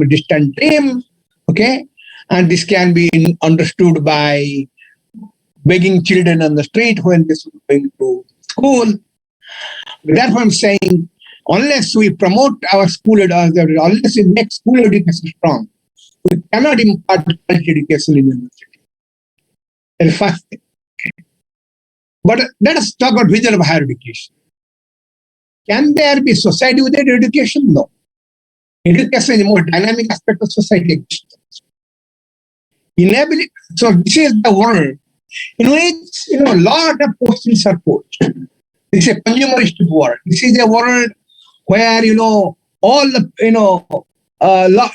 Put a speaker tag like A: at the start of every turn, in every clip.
A: a distant dream, okay? And this can be understood by begging children on the street when they are going to school. Therefore, I'm saying, unless we promote our school, unless we make school education strong, we cannot impart quality education in university. That's the first thing. But let us talk about vision of higher education. Can there be society without education? No. Education is a more dynamic aspect of society. So this is the world in which a lot of questions are posed. This is a consumerist world. This is a world where all the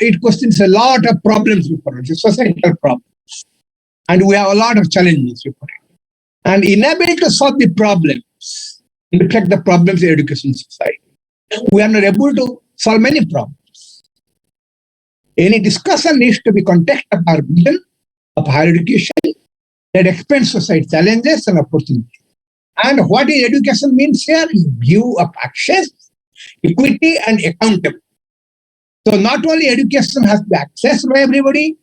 A: it questions a lot of problems before it, societal problems, and we have a lot of challenges before it. And inability to solve the problems reflect the problems in education society. We are not able to solve many problems. Any discussion needs to be context of our vision of higher education that expands society challenges and opportunities. And what is education means here is view of access, equity, and accountability. So not only education has to be accessed by everybody,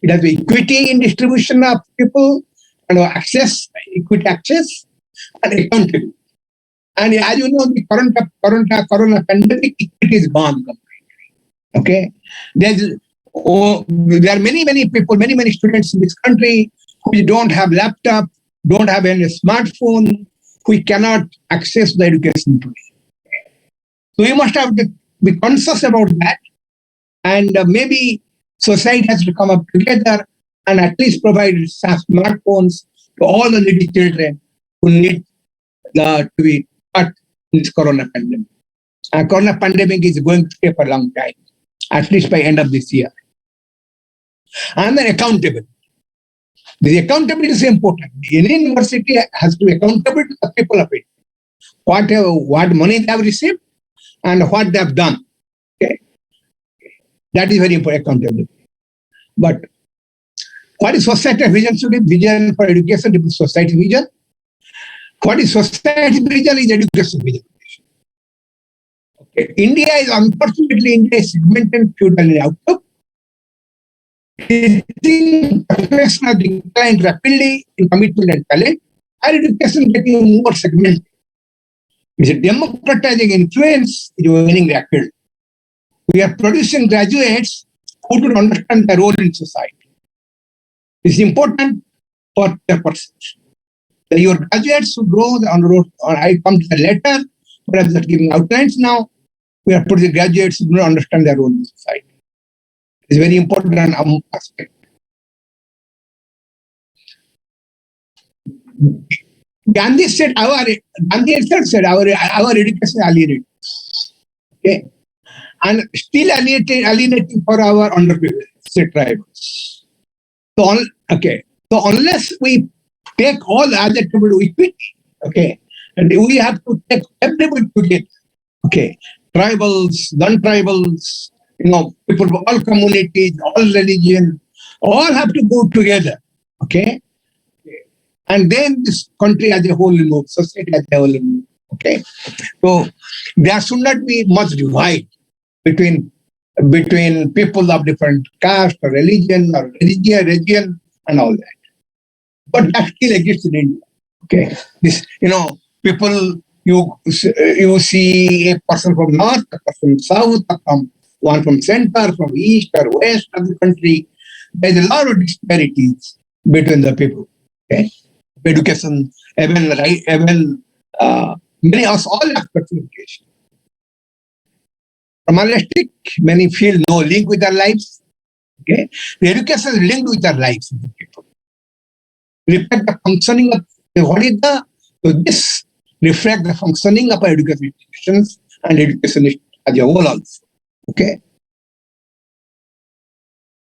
A: it has to be equity in distribution of people, and access, equity access, and accountability. And as you know, the corona pandemic, equity is gone completely. Okay, there are many people, many students in this country who don't have laptop, don't have any smartphone, who cannot access the education today. So we must have to be conscious about that, and maybe society has to come up together and at least provide smartphones to all the needy children who need to be taught in this corona pandemic. Corona pandemic is going to take a long time, at least by end of this year. And then accountability. The accountability is important. Any university has to be accountable to the people of it. What money they have received and what they have done. Okay, that is very important, accountability. But what is society's vision? Should be vision for education to be society vision. What is society vision is education vision. Okay. India is unfortunately segmented feudal in outlook. Professional declined rapidly in commitment and talent. Higher education getting more segmented. It's a democratizing influence is winning rapidly. We are producing graduates who do not understand their role in society. It's important for their perception. Your graduates who grow on the road, or I come to the later, but I'm just giving outlines now. We are putting graduates who do not understand their role in society. It's very important aspect. Gandhi himself said our education alienated. Okay. And still alienating for our underprivileged tribes. So unless we take all other people to equity, okay, and we have to take everybody together, okay, tribals, non-tribals, people of all communities, all religion, all have to go together, okay, and then this country as a whole will move, society as a whole will move, okay. So there should not be much divide between people of different caste or religion region and all that. But that still exists in India. Okay, this people you see a person from north, a person from south, one from center, from east or west of the country. There's a lot of disparities between the people. Okay, education, many of all aspects of education. Formalistic, many feel no link with their lives. Okay, the education is linked with their lives of the people. Reflect the functioning of this reflect the functioning of our education institutions and education as a whole also. Okay.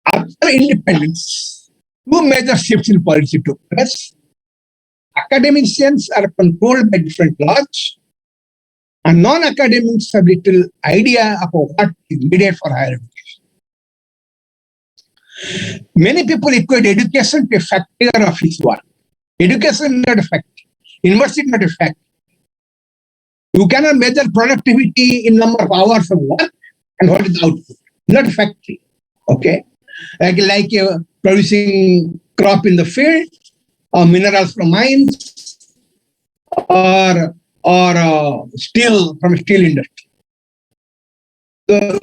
A: After independence, two major shifts in policy took place. Academicians are controlled by different laws, and non-academics have little idea of what is needed for higher education. Many people equate education to a factor of his work. Education is not a factor. University is not a factor. You cannot measure productivity in number of hours of work and what is the output. It's not a factory. Okay, like producing crop in the field, or minerals from mines, or steel from steel industry. So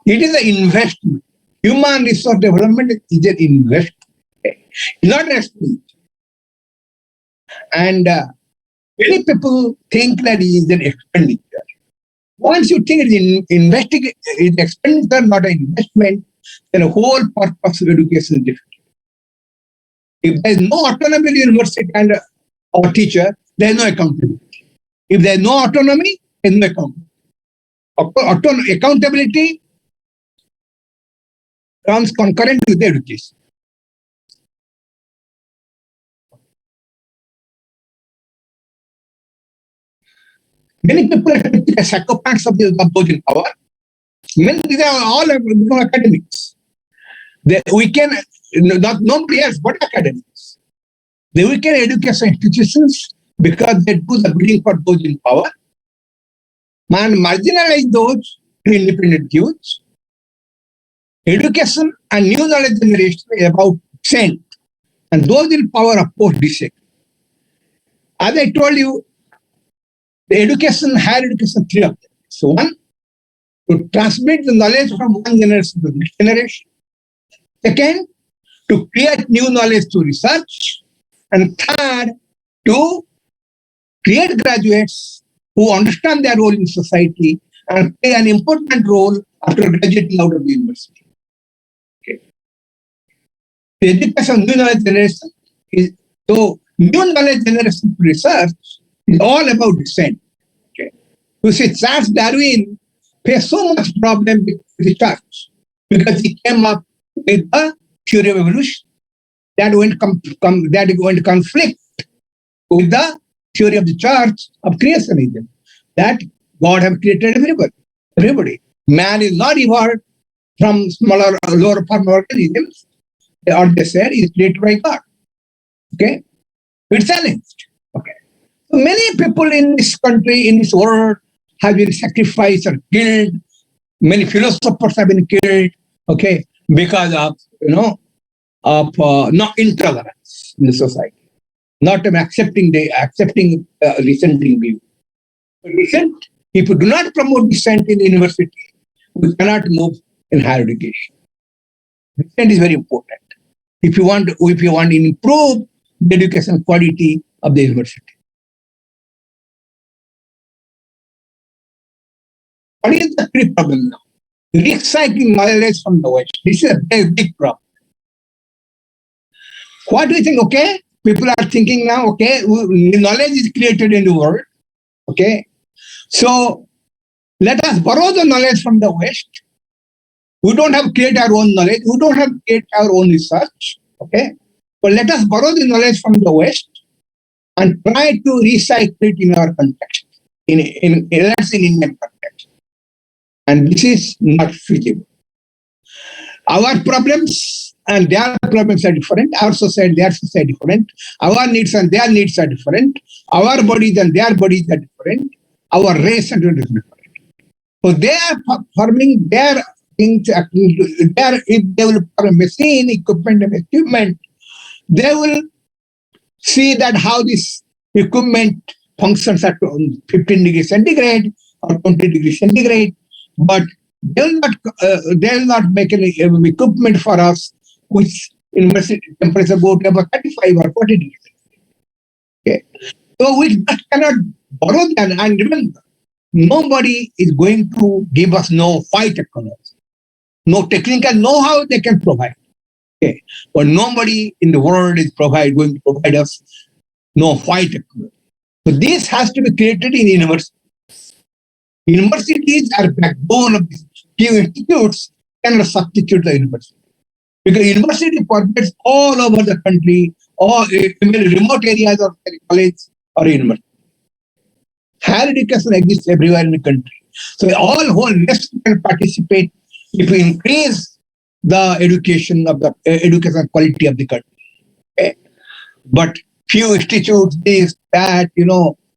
A: it is an investment. Human resource development is an investment, not an expense. And many people think that it is an expenditure. Once you think it is expenditure, not an investment, then the whole purpose of education is different. If there is no autonomy in the university and or teacher, there is no accountability. If there is no autonomy, there is no accountability. Accountability comes concurrent with the education. Many people are the psychopaths of those in power. These are all academics. We can, not nobody else but academics. They weaken education institutions because they do the bidding for those in power and marginalize those independent youths. Education and new knowledge generation is about dissent, and those in power oppose dissent. As I told you, the higher education, three objectives. So one, to transmit the knowledge from one generation to the next generation. Second, to create new knowledge through research. And third, to create graduates who understand their role in society and play an important role after graduating out of the university. Okay. The education of new knowledge generation is so new knowledge generation research is all about dissent. Okay. You see, Charles Darwin faced so much problem with research because he came up with a theory of evolution that went to conflict with the theory of the church of creationism, that God has created everybody. Man is not evolved from smaller, lower form organisms, or they said is created by God. Okay, it's challenged. Okay, so many people in this country, in this world, have been sacrificed or killed. Many philosophers have been killed. Okay, because of not intolerance in the society, not accepting dissenting view. Dissent, if you do not promote dissent in the university, we cannot move in higher education. Dissent is very important. If you want to improve the education quality of the university. What is the big problem now? Recycling knowledge from the West. This is a very big problem. What do you think? Okay, people are thinking now, okay, knowledge is created in the world. Okay, so let us borrow the knowledge from the West. We don't have to create our own knowledge. We don't have to create our own research. Okay, but let us borrow the knowledge from the West and try to recycle it in our context, in Indian context. And this is not feasible. Our problems and their problems are different. Our society, their society is different. Our needs and their needs are different. Our bodies and their bodies are different. Our race and race is different. So they are forming their things. If they will form a machine, equipment, and equipment, they will see that how this equipment functions at 15 degrees centigrade or 20 degrees centigrade, but they will not make any equipment for us which university temperature go to about 35 or 40 degrees. Okay. So we just cannot borrow that. And remember, nobody is going to give us no white technology, no technical know-how they can provide. Okay. But nobody in the world is going to provide us no white technology. So this has to be created in universities. Universities are backbone of these few institutes cannot substitute the university. Because university permits all over the country, or in remote areas of college or university. Higher education exists everywhere in the country. So whole rest can participate if we increase the education education quality of the country. Okay? But few institutes, this, that,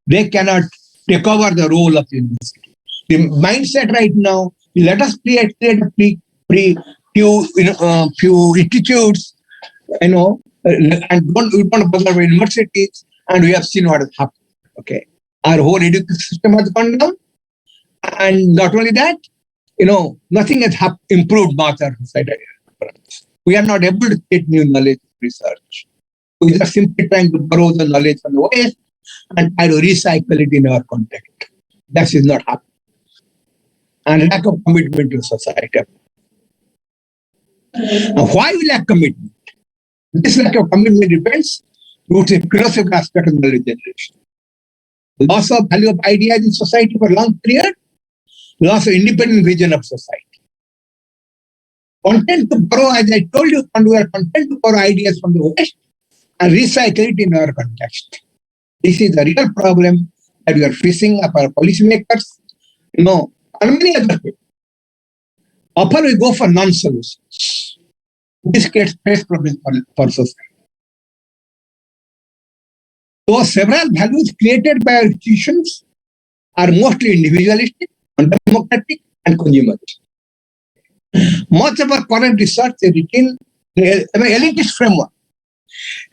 A: they cannot take over the role of the university. The mindset right now, let us create a few institutes, and we don't bother with universities, and we have seen what has happened. Okay, our whole education system has gone down, and not only that, nothing has improved much our society. We are not able to get new knowledge research. We are simply trying to borrow the knowledge from the West and try to recycle it in our context. That is not happening. And lack of commitment to society. Now, why we lack commitment? This lack of commitment depends roots in philosophical aspect of knowledge generation. Loss of value of ideas in society for a long period, loss of independent vision of society. Content to borrow, as I told you, we are content to borrow ideas from the West and recycle it in our context. This is the real problem that we are facing of our policymakers, and many other people. Often we go for non-solutions. This creates space problems for society. So several values created by our institutions are mostly individualistic, undemocratic, and consumerist. Much of our current research is written in an elitist framework.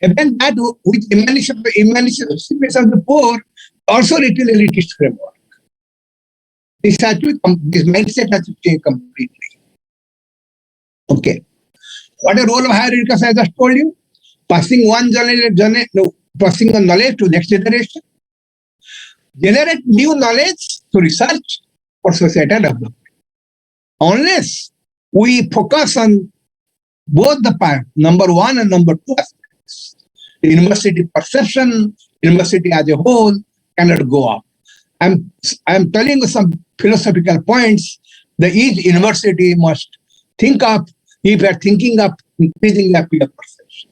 A: Even that with emancipation of the poor, also written elitist framework. This mindset has to change completely. Okay. What a role of higher education, as I just told you? Passing passing on knowledge to next generation. Generate new knowledge to research for societal development. Unless we focus on both the part, number one and number two aspects, the university perception, university as a whole cannot go up. I'm telling you some philosophical points that each university must think of if you are thinking of increasing the peer perception.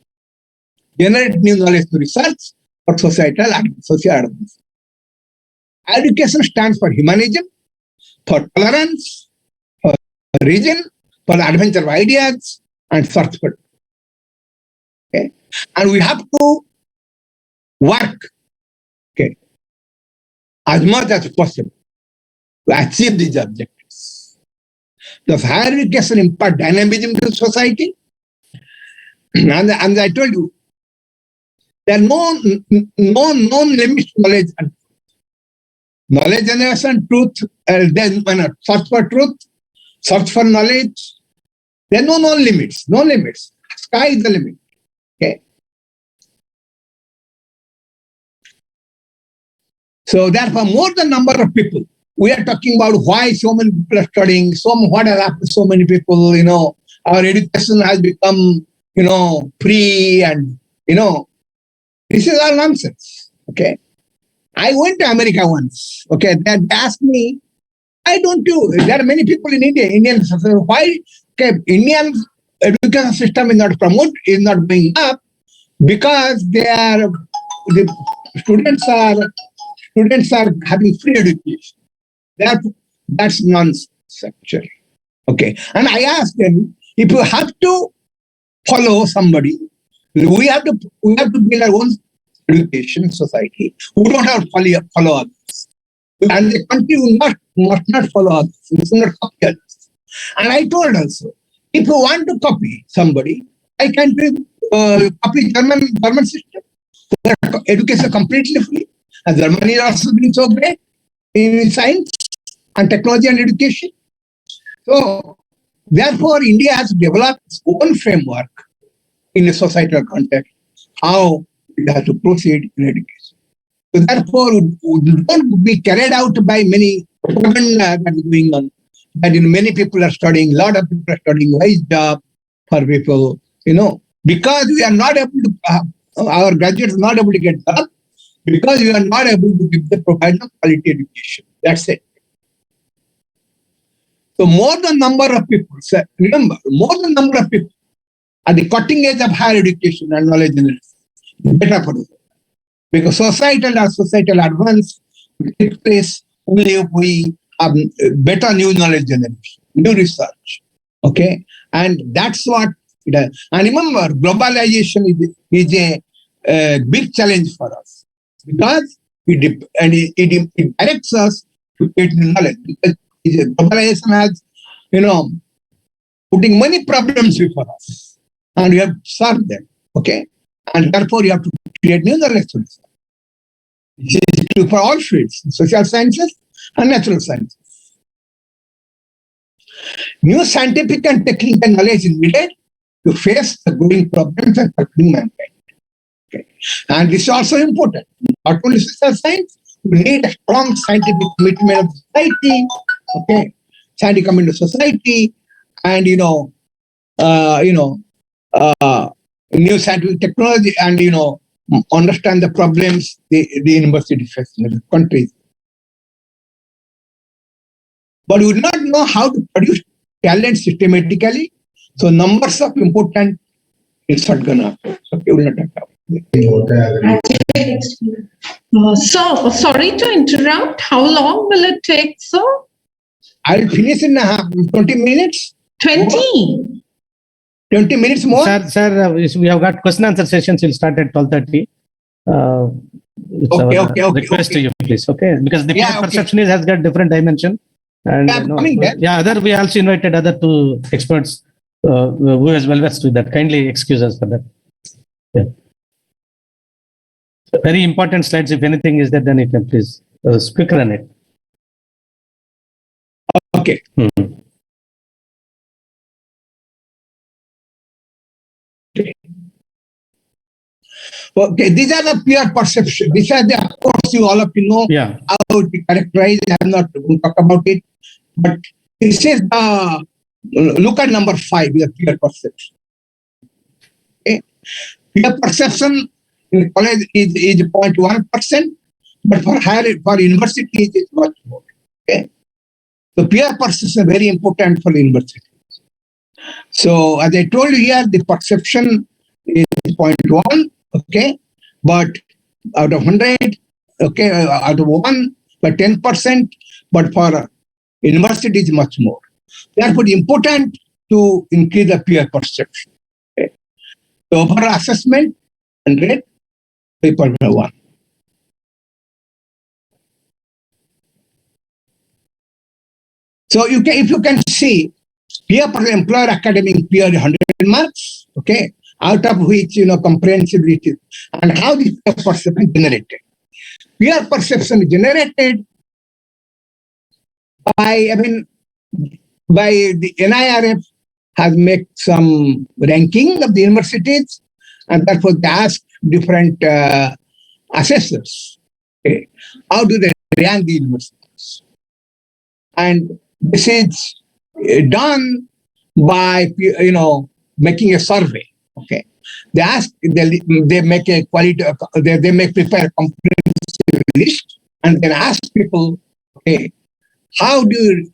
A: Generate new knowledge to research for societal and social advancement. Education stands for humanism, for tolerance, for reason, for the adventure of ideas, and search for. Okay? And we have to work, okay, as much as possible to achieve these objectives. Does higher education impart dynamism to society? And I told you, there are no known limits to knowledge and truth. Knowledge generation, truth, then search for truth, search for knowledge. There are no limits, no limits. Sky is the limit. Okay. So therefore, more than number of people. We are talking about why so many people are studying, what has happened to so many people, our education has become, free and, this is all nonsense. Okay. I went to America once. Okay. They asked me, why don't you? There are many people in India, Indians. Why? Okay, Indian education system is not promoted, is not going up because the students are having free education. That's nonsense, actually. Okay. And I asked them, if you have to follow somebody, we have to build our own education society. We don't have to follow others. And the country must not follow others. We should not copy others. And I told also, if you want to copy somebody, I can copy German system. Education completely free. And Germany is also doing so great in science and technology and education. So, therefore, India has developed its own framework in a societal context, how it has to proceed in education. So, therefore, don't be carried out by many propaganda that is going on. That many people are studying, a lot of people are studying, why is job for people, because we are not able to, our graduates are not able to get job, because we are not able to provide the quality education. That's it. So more than number of people, remember, more than number of people at the cutting edge of higher education and knowledge generation is better for us. Because societal advance will take place only if we have better new knowledge generation, new research. Okay? And that's what it is. And remember, globalization is a big challenge for us. Because it directs us to get knowledge. Because globalization has, putting many problems before us, and we have to solve them. Okay, and therefore you have to create new solutions. This is true for all fields, social sciences and natural sciences. New scientific and technical knowledge is needed to face the growing problems and affecting mankind. Okay. And this is also important. Not only social science, we need a strong scientific commitment of society. Okay, scientific commitment of society, and new scientific technology, and understand the problems the university faces in the countries. But we do not know how to produce talent systematically. So numbers of important is not gonna. Okay, we'll not talk about it.
B: So, sorry to interrupt. How long will it take, sir?
A: I'll finish in 20 minutes.
B: 20?
A: 20 minutes more?
C: Sir, we have got question answer sessions. We'll start at 12:30.
A: Okay.
C: Request to you, please. Okay, because the perception has got different dimension. And we also invited other two experts who is well versed with that. Kindly excuse us for that. Yeah. So very important slides. If anything is there, then you can please quicker on it.
A: Okay. Okay, these are the pure perception. These are the, of course, you all of you know how to characterize. I'm not going to talk about it, but this is the look at number 5, the pure perception. Okay, pure perception in college is 0.1%, but for university it is much more. Okay, so pure perception is very important for university. So as I told you here, the perception is 0.1. Okay, but out of 100, okay, out of 1, but 10%, but for university is much more. Therefore, it's important to increase the peer perception. Okay. So overall assessment, 100, people 1. So you can, if you can see, peer per employer academic peer 100 marks, okay, out of which comprehensibility and how this perception generated. Peer perception is generated by the NIRF has made some ranking of the universities, and therefore they ask different assessors, okay, how do they rank the universities, and this is done by making a survey. Okay, they ask, they make a quality, they prepare a comprehensive list, and then ask people, okay, how do you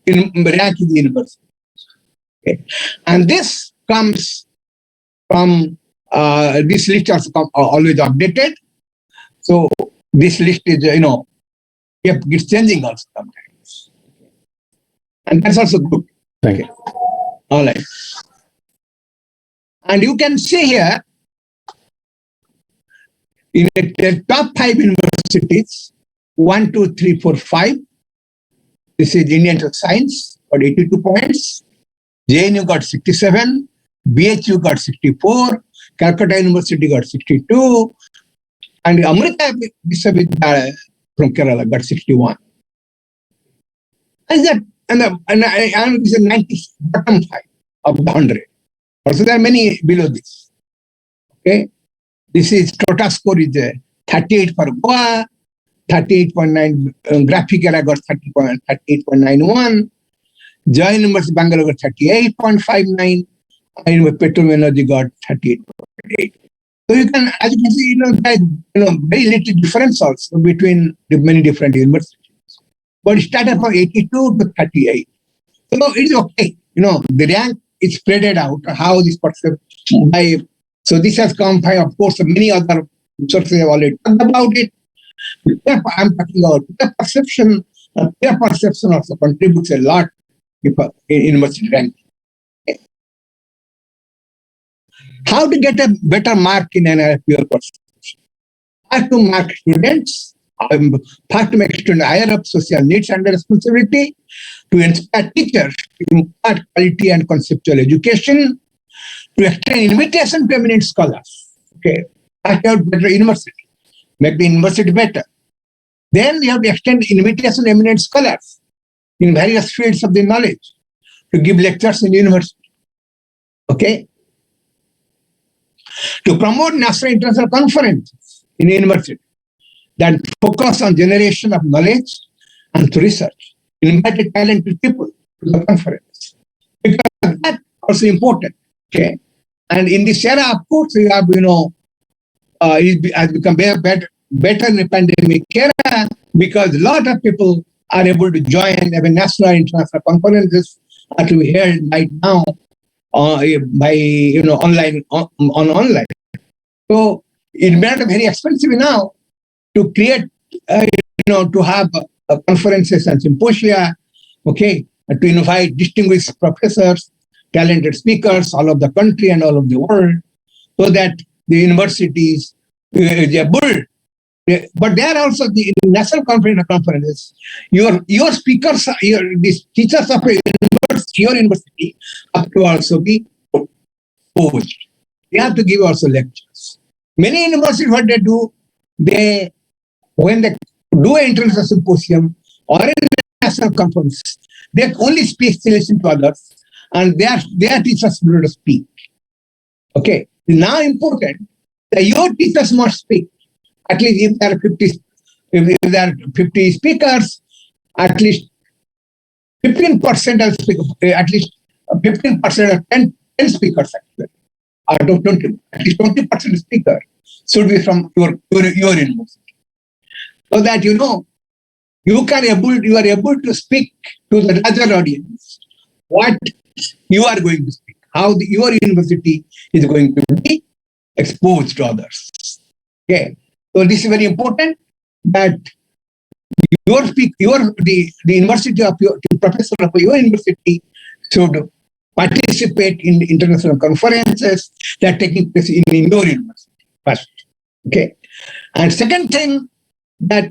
A: rank in the university? Okay, and this comes from this list is always updated. So this list is keeps changing also sometimes, and that's also good. Okay, all right. And you can see here, in the top 5 universities, 1, 2, 3, 4, 5. This is Indian Science, got 82 points. JNU got 67. BHU got 64. Calcutta University got 62. And Amrita Viswavidyalaya from Kerala got 61. And this is 90, bottom 5 of the 100. Also, there are many below this. Okay, this is total score is 38 for Goa, 38.9. Graphicala got 38.91. Jain University Bangalore got 38.59. And Petroleum Energy got 38.8. So you can, as you can see, there is very little difference also between the many different universities. But it started from 82 to 38. So it's okay. The rank is spread out, how this perception by. So this has come by, of course, many other sources have already talked about it. I'm talking about the perception. Peer perception also contributes a lot in university ranking. How to get a better mark in an peer perception? How to mark students First, to make students higher up social needs and responsibility, to inspire teachers to impart quality and conceptual education, to extend invitation to eminent scholars. Okay, I have better university, make the university better. Then we have to extend invitation to eminent scholars in various fields of the knowledge to give lectures in university. Okay, to promote national international conferences in university that focus on generation of knowledge and to research. Invite talented people to the conference. Because that's also important. Okay. And in this era, of course, we have, it has become better in the pandemic era because a lot of people are able to join national and international conferences that we held right now by online on online. So it's not very expensive now to create, to have conferences and symposia, okay, to invite distinguished professors, talented speakers all over the country and all over the world, so that the universities they are built. But there are also the national conferences. Your speakers, these teachers of your university have to also be posed. They have to give also lectures. Many universities, what they do, when they do an international symposium or a national conference, they only speak to listen to others, and their teachers will not speak. Okay, now important that your teachers must speak. At least if there are 50 speakers, at least 15% of speakers, at least 15% of 10 speakers actually, out of 20, at least 20% speaker should be from your university. So that you are able to speak to the larger audience what you are going to speak, how your university is going to be exposed to others. Okay, so this is very important that the university of the professor of your university should participate in international conferences that are taking place in your university first. Okay, and second thing, that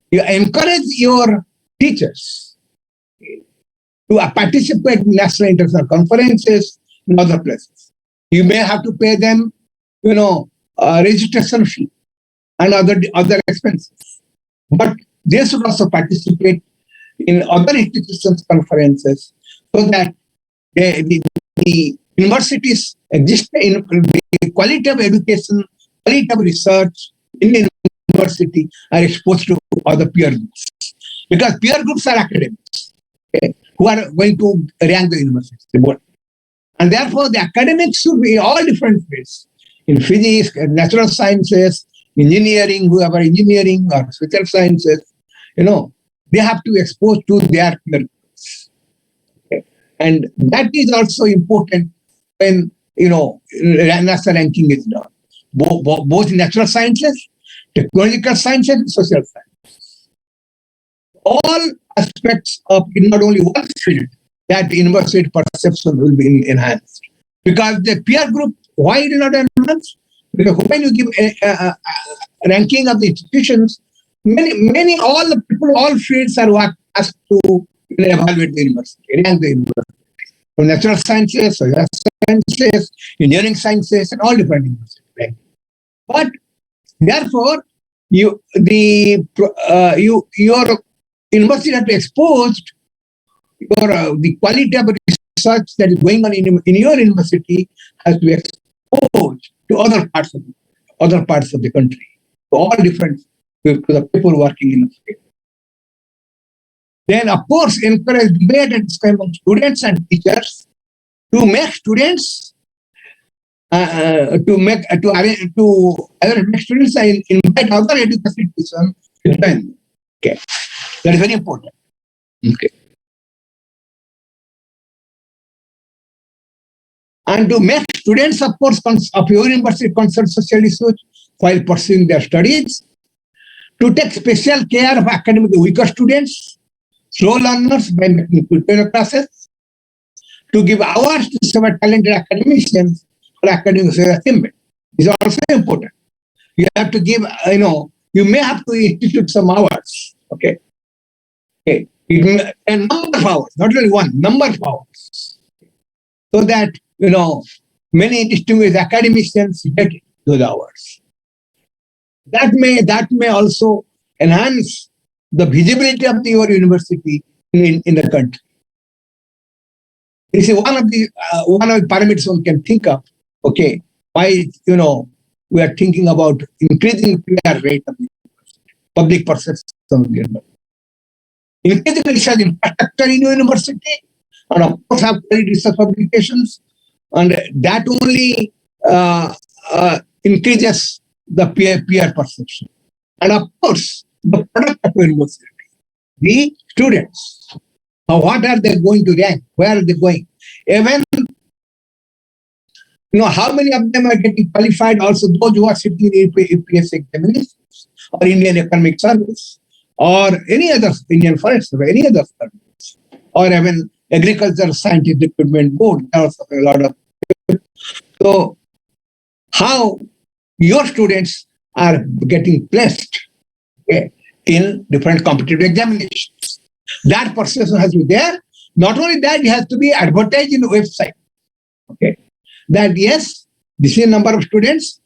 A: you encourage your teachers to participate in national international conferences in other places. You may have to pay them, registration fee and other expenses, but they should also participate in other institutions' conferences so that the universities exist in the quality of education, quality of research in the university are exposed to other peer groups. Because peer groups are academics, okay, who are going to rank the university. And therefore, the academics should be all different fields. In physics, natural sciences, engineering, whoever engineering or social sciences, they have to be exposed to their peer groups. Okay. And that is also important when, national ranking is done. Both natural sciences, technological sciences, and social sciences. All aspects of not only one field, that university perception will be enhanced. Because the peer group, why it is not enhanced? Because when you give a ranking of the institutions, all the people, all fields are asked to evaluate the university, rank the university. From natural sciences, social sciences, engineering sciences, and all different universities. Right? But therefore, your university has to be exposed the quality of research that is going on in your university has to be exposed to other parts of the country, to all different to the people working in the field. Then, of course, encourage debate and discussion among students and teachers to make students to make students and invite other education institutions to join. Okay, that is very important. Okay. And to make students, of course, of your university concern social issues while pursuing their studies, to take special care of academically weaker students, slow learners by making tutorial classes, to give hours to several talented academicians for academic achievement. This is also important. You have to give, you may have to institute some hours. Okay. Okay. A number of hours, not only one, number of hours. So that, many distinguished academicians get those hours. That may also enhance the visibility of your university in the country. This is one of the parameters one can think of. Okay, why we are thinking about increasing PR rate of the public perception of the university. Increasing research infrastructure in university, and of course have quality research publications, and that only increases the peer perception. And of course, the product of university, the students, what are they going to rank? Where are they going? Even, how many of them are getting qualified? Also, those who are sitting in APS examinations or Indian Economic Service or any other Indian Forest or any other service, or even Agriculture Scientific Recruitment Board. There are also a lot of. So, how your students are getting placed in different competitive examinations. That perception has to be there. Not only that, it has to be advertised in the website. Okay, that yes, this is the number of students,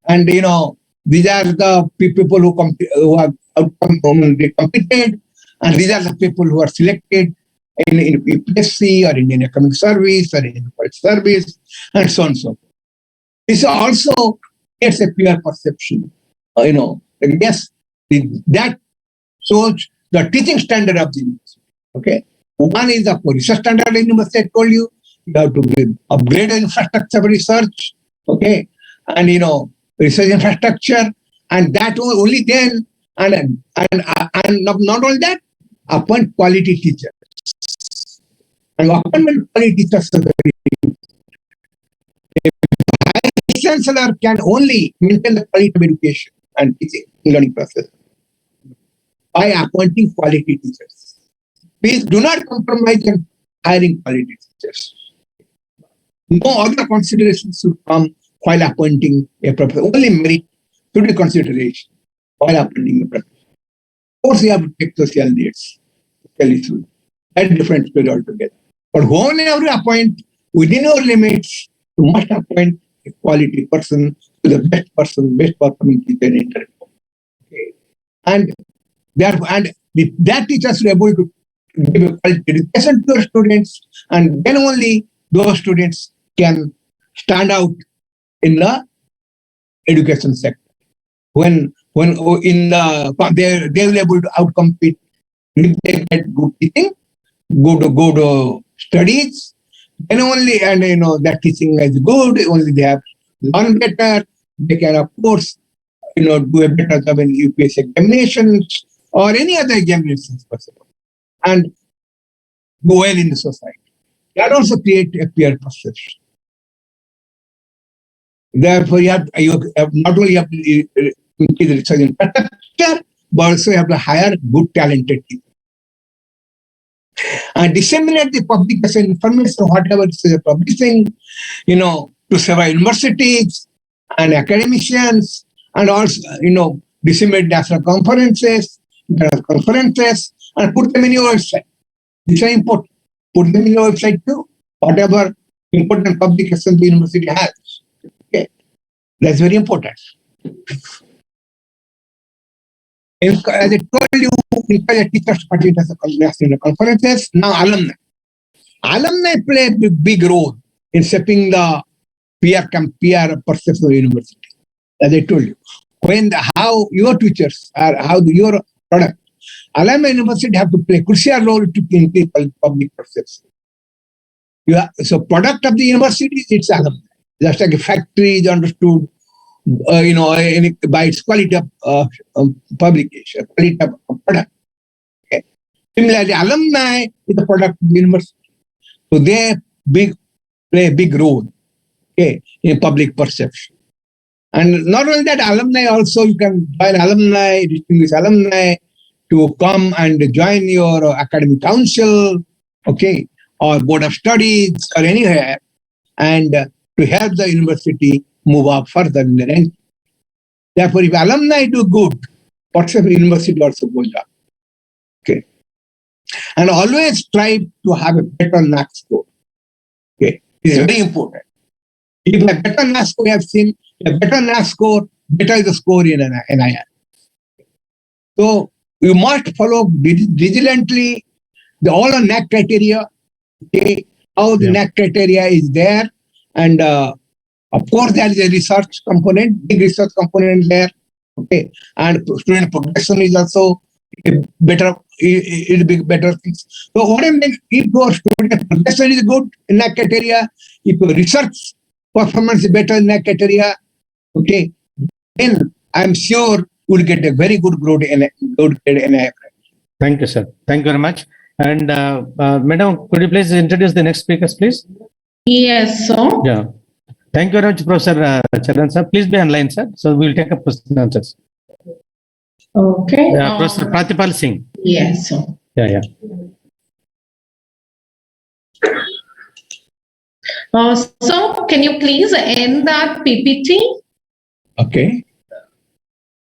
A: and these are the people who have they competed, and these are the people who are selected in PPSC or Indian Economic Service or Indian Forest Service, and so on and so forth. This also gets a peer perception. Yes, that shows the teaching standard of the university. Okay, one is the research standard of the university. I told you, you have to upgrade the infrastructure for research. Okay, and research infrastructure, and that only then, and not only that, appoint quality teachers. And appointment quality teachers are very important. A chancellor can only maintain the quality of education and teaching learning process by appointing quality teachers. Please do not compromise in hiring quality teachers. No other considerations should come while appointing a professor. Only merit should be consideration while appointing a professor. Of course, you have to take social needs, social issues. That's different story altogether. But whenever you appoint within your limits, you must appoint a quality person to the best performing teacher in interview. Okay. And that teacher should be able to give a quality education to your students, and then only those students can stand out in the education sector. When in the they will be able to outcompete if they get good teaching, good studies, then only, and that teaching is good, only they have learned better, they can of course do a better job in UPSC examinations or any other examinations possible, and go well in the society. That also creates a peer perception. Therefore, you have not only have to increase research infrastructure, but also you have to hire good talented people. And disseminate the publication information, whatever is publishing, to several universities and academicians, and also, disseminate national conferences, and put them in your website. These are important. Put them in your website too. Whatever important publication the university has. Okay, that's very important. As I told you, encourage teachers to participate in national conferences. Now, alumni. Alumni play a big role in shaping the peer perception of the university. As I told you, how your teachers are, how your product, alumni university have to play a crucial role to increase public perception. So, product of the university, it's alumni. Just like a factory is understood, by its quality of publication, quality of product. Okay. Similarly, alumni is the product of the university. So they play a big role, in public perception. And not only that, alumni also, you can join alumni, distinguished alumni, to come and join your academic council, or board of studies, or anywhere, and to help the university move up further in the ranking. Therefore, if alumni do good, perception university also goes up. Okay. And always try to have a better NAC score. Okay. It's very important. If a better NAC score you have seen, a better NAC score, better is the score in NIR. So you must follow vigilantly all the NAC criteria, okay, how the NAC criteria is there. And of course, there is a research component, big research component there. Okay. And student progression is also better, it'll be better things. So what I mean, if your student progression is good in NAC criteria, if your research performance is better in NAC criteria, okay, then I'm sure you'll get a very good grade in NIR.
C: Thank you, sir. Thank you very much. And Madam, could you please introduce the next speakers, please?
B: Yes, sir.
C: Yeah. Thank you very much, Professor Charan, sir. Please be online, sir. So we'll take up question and answers.
B: Okay.
C: Professor Pratipal Singh.
B: Yes, sir.
C: Yeah.
B: So can you please end that PPT?
A: Okay.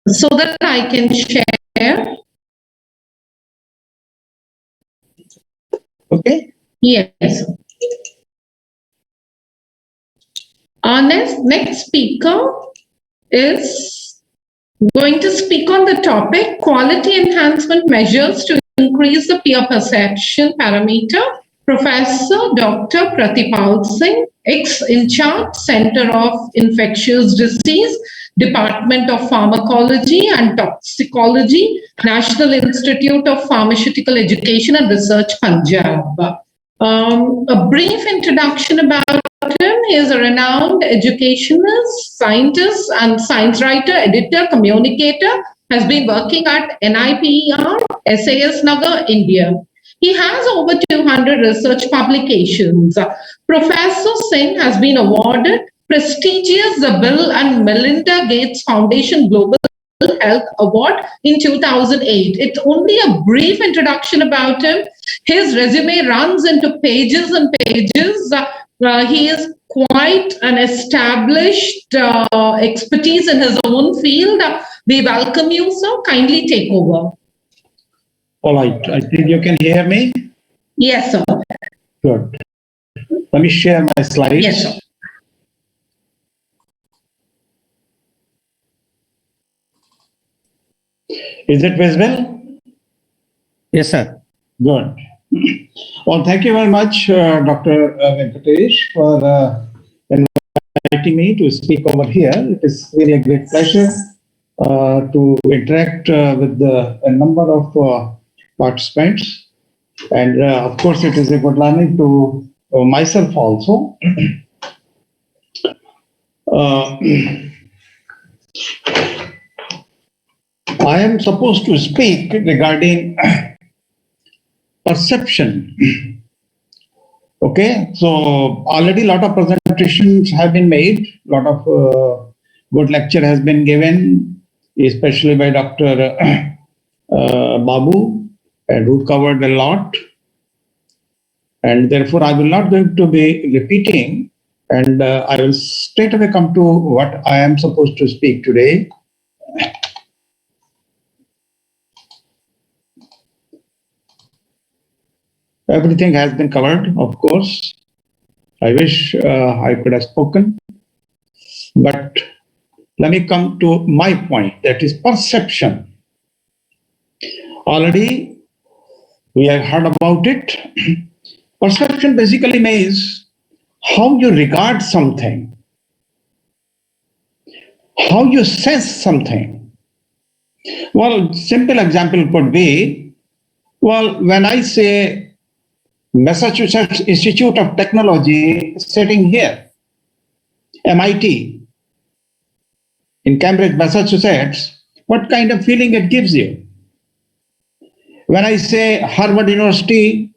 B: So that I can share.
A: Okay.
B: Yes. Our next speaker is going to speak on the topic quality enhancement measures to increase the peer perception parameter. Professor Dr. Pratipal Singh, ex-in charge, Center of Infectious Disease, Department of Pharmacology and Toxicology, National Institute of Pharmaceutical Education and Research, Punjab. A brief introduction about him. He is a renowned educationist, scientist, and science writer, editor, communicator. Has been working at NIPER, SAS Nagar, India. He has over 200 research publications. Professor Singh has been awarded prestigious the Bill and Melinda Gates Foundation Global Health Award in 2008. It's only a brief introduction about him. His resume runs into pages and pages. He is quite an established expertise in his own field. We welcome you, sir. Kindly take over.
D: All right. I think you can hear me.
B: Yes, sir.
D: Good. Let me share my slides.
B: Yes, sir.
D: Is it visible?
C: Yes, sir.
D: Good. Well, thank you very much, Dr. Venkatesh, for inviting me to speak over here. It is really a great pleasure to interact with a number of participants. And of course, it is a good learning to myself also. I am supposed to speak regarding perception. Okay, so already a lot of presentations have been made, a lot of good lecture has been given, especially by Dr. Babu, and who covered a lot. And therefore, I will not going to be repeating, and I will straight away come to what I am supposed to speak today. Everything has been covered, of course. I wish I could have spoken, but let me come to my point, that is perception. Already we have heard about it. Perception basically means how you regard something, how you sense something. Well, simple example could be, well, when I say Massachusetts Institute of Technology sitting here, MIT, in Cambridge, Massachusetts, what kind of feeling it gives you? When I say Harvard University,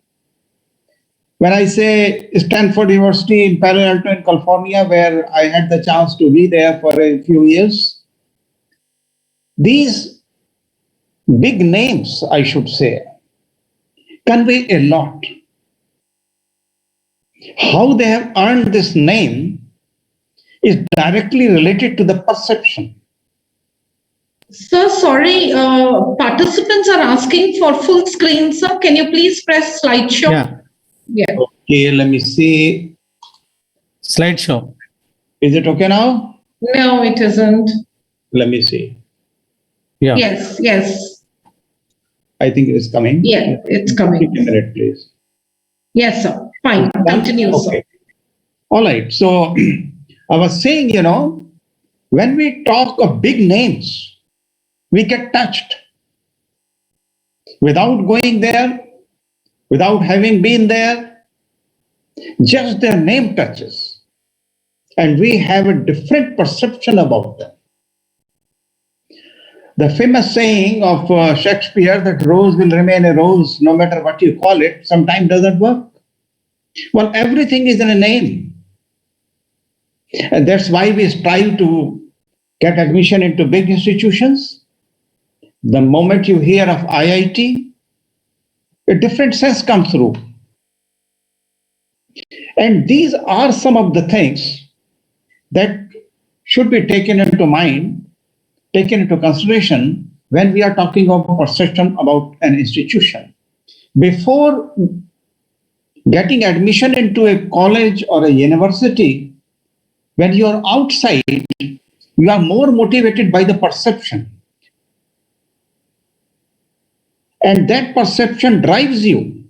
D: when I say Stanford University in Palo Alto in California, where I had the chance to be there for a few years, these big names, I should say, convey a lot. How they have earned this name is directly related to the perception.
B: Sir, sorry, participants are asking for full screen, sir. Can you please press slideshow?
C: Yeah,
B: Yeah.
D: Okay, let me see.
C: slideshow.
D: Is it okay now?
B: No, it isn't.
D: Let me see.
C: Yeah.
B: Yes, yes.
D: I think it is coming.
B: Yeah, it's
D: Give me a
B: coming.
D: minute, please.
B: Yes, sir. Fine. Continue, sir.
D: Okay. All right. So I was saying, when we talk of big names, we get touched without going there, without having been there, just their name touches. And we have a different perception about them. The famous saying of Shakespeare that rose will remain a rose no matter what you call it sometimes doesn't work. Well, everything is in a name. And that's why we strive to get admission into big institutions. The moment you hear of IIT, a different sense comes through. And these are some of the things that should be taken into mind, taken into consideration when we are talking about perception about an institution. Before getting admission into a college or a university, when you are outside, you are more motivated by the perception. And that perception drives you.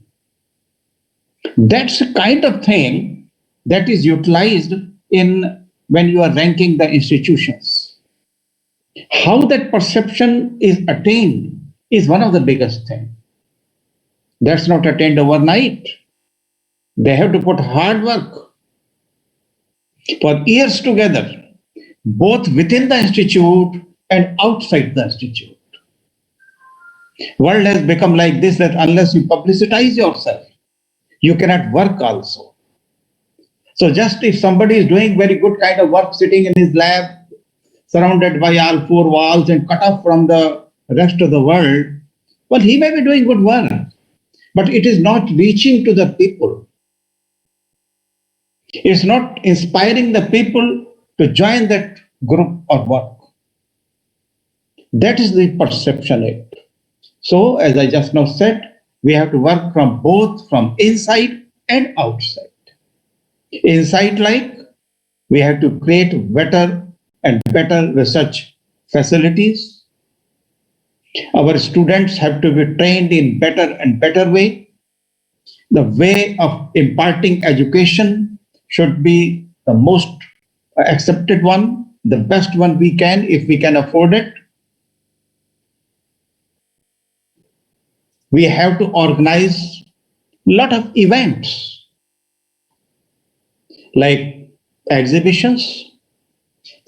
D: That's the kind of thing that is utilized in when you are ranking the institutions. How that perception is attained is one of the biggest things. That's not attained overnight. They have to put hard work for years together, both within the institute and outside the institute. World has become like this that unless you publicize yourself, you cannot work also. So just if somebody is doing very good kind of work sitting in his lab, surrounded by all four walls and cut off from the rest of the world, well, he may be doing good work, but it is not reaching to the people. It's not inspiring the people to join that group or work. That is the perception. So, as I just now said, we have to work from both from inside and outside. Inside, like we have to create better and better research facilities. Our students have to be trained in better and better way. The way of imparting education should be the most accepted one, the best one we can if we can afford it. We have to organize a lot of events like exhibitions.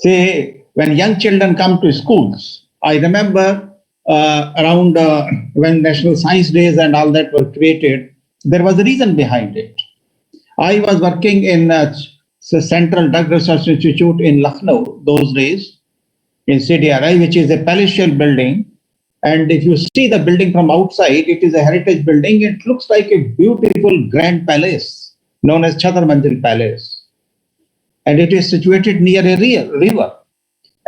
D: Say, when young children come to schools, I remember around when National Science Days and all that were created, there was a reason behind it. I was working in Central Drug Research Institute in Lucknow those days, in CDRI, which is a palatial building. And if you see the building from outside, it is a heritage building. It looks like a beautiful grand palace known as Chhatar Manzil Palace. And it is situated near a river.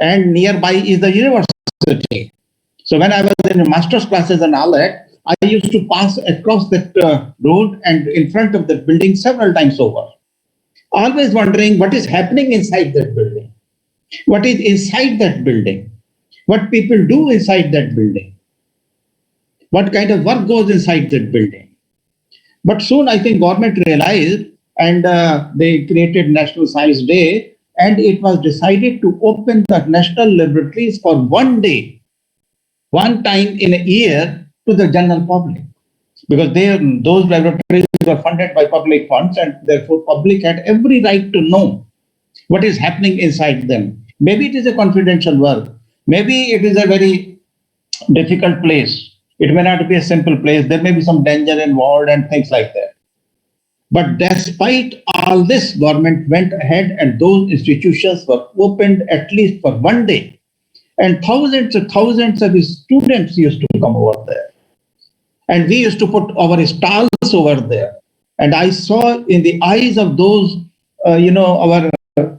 D: And nearby is the university. So when I was in master's classes and all that, I used to pass across that road and in front of that building several times over. Always wondering what is happening inside that building. What is inside that building? What people do inside that building? What kind of work goes inside that building? But soon I think government realized and they created National Science Day, and it was decided to open the national laboratories for one day, one time in a year to the general public. Because those laboratories were funded by public funds, and therefore public had every right to know what is happening inside them. Maybe it is a confidential work. Maybe it is a very difficult place. It may not be a simple place. There may be some danger involved and things like that. But despite all this, government went ahead and those institutions were opened at least for one day. And thousands of students used to come over there. And we used to put our stalls over there. And I saw in the eyes of those, our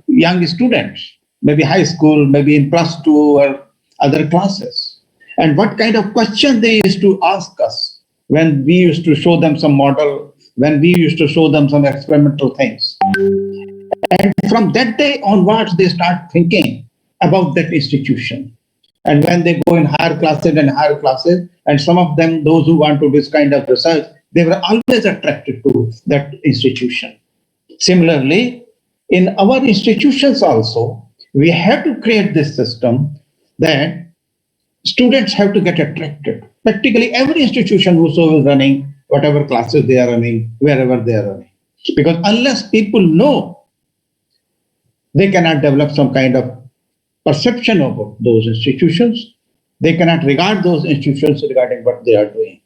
D: young students, maybe high school, maybe in +2 or other classes, and what kind of questions they used to ask us when we used to show them some model, when we used to show them some experimental things. And from that day onwards, they start thinking about that institution. And when they go in higher classes, and some of them, those who want to do this kind of research, they were always attracted to that institution. Similarly, in our institutions also, we have to create this system that students have to get attracted. Practically every institution whoso is running, whatever classes they are running, wherever they are running. Because unless people know, they cannot develop some kind of perception of those institutions. They cannot regard those institutions regarding what they are doing.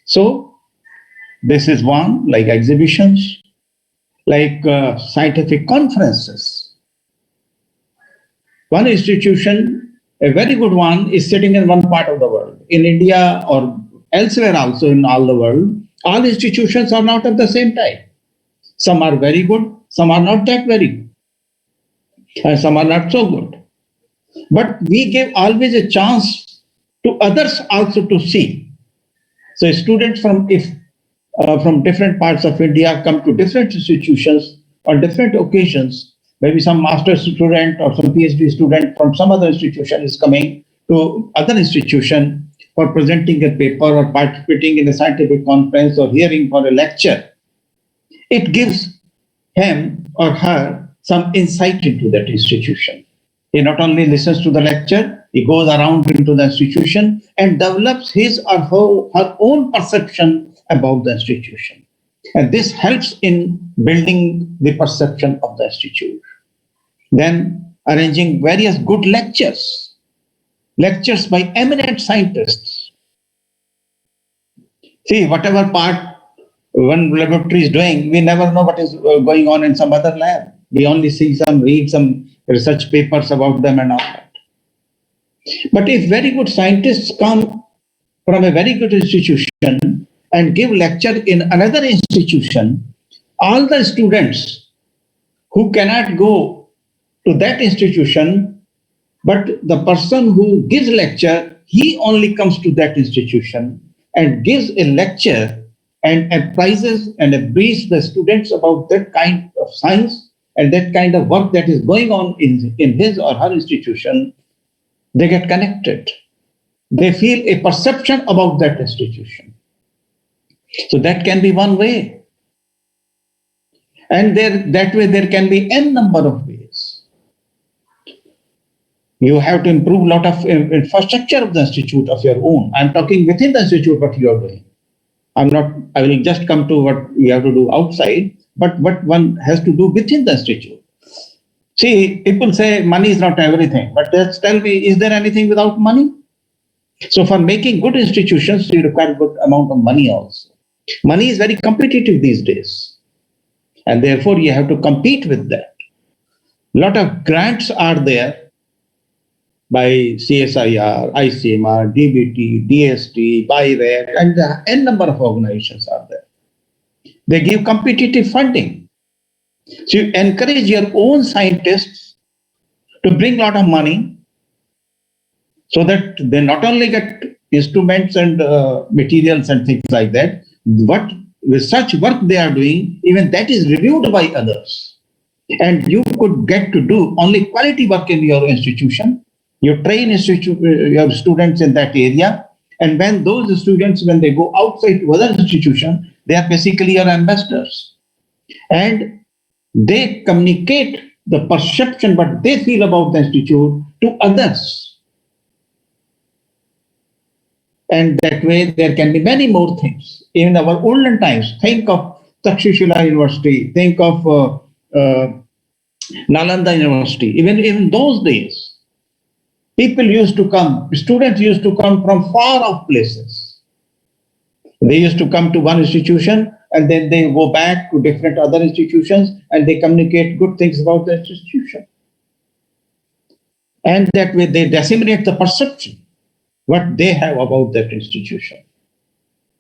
D: So this is one, like exhibitions, like scientific conferences. One institution, a very good one, is sitting in one part of the world. In India or elsewhere also in all the world, all institutions are not of the same type. Some are very good, some are not that very good, and some are not so good. But we give always a chance to others also to see. So students from different parts of India come to different institutions on different occasions. Maybe some master's student or some PhD student from some other institution is coming to other institution for presenting a paper or participating in a scientific conference or hearing for a lecture. It gives him or her some insight into that institution. He not only listens to the lecture, he goes around into the institution and develops his or her own perception about the institution. And this helps in building the perception of the institute. Then arranging various good lectures by eminent scientists. See, whatever part one laboratory is doing, we never know what is going on in some other lab. We only read some research papers about them and all that. But if very good scientists come from a very good institution and give lecture in another institution, all the students who cannot go to that institution, but the person who gives lecture, he only comes to that institution and gives a lecture and apprises and briefs the students about that kind of science and that kind of work that is going on in his or her institution. They get connected. They feel a perception about that institution. So that can be one way. And that way there can be n number of ways. You have to improve a lot of infrastructure of the institute of your own. I'm talking within the institute what you are doing. I will just come to what you have to do outside, but what one has to do within the institute. See, people say money is not everything, but just tell me, is there anything without money? So for making good institutions, you require good amount of money also. Money is very competitive these days, and therefore you have to compete with that. A lot of grants are there by CSIR, ICMR, DBT, DST, BIRAC, and n number of organizations are there. They give competitive funding. So you encourage your own scientists to bring a lot of money so that they not only get instruments and materials and things like that, what research work they are doing, even that is reviewed by others. And you could get to do only quality work in your institution. You train your students in that area. And when those students, when they go outside to other institutions, they are basically your ambassadors. And they communicate the perception, what they feel about the institute to others. And that way there can be many more things. In our olden times, think of Takshashila University, think of Nalanda University. Even in those days, students used to come from far off places. They used to come to one institution and then they go back to different other institutions and they communicate good things about the institution. And that way they disseminate the perception, what they have about that institution.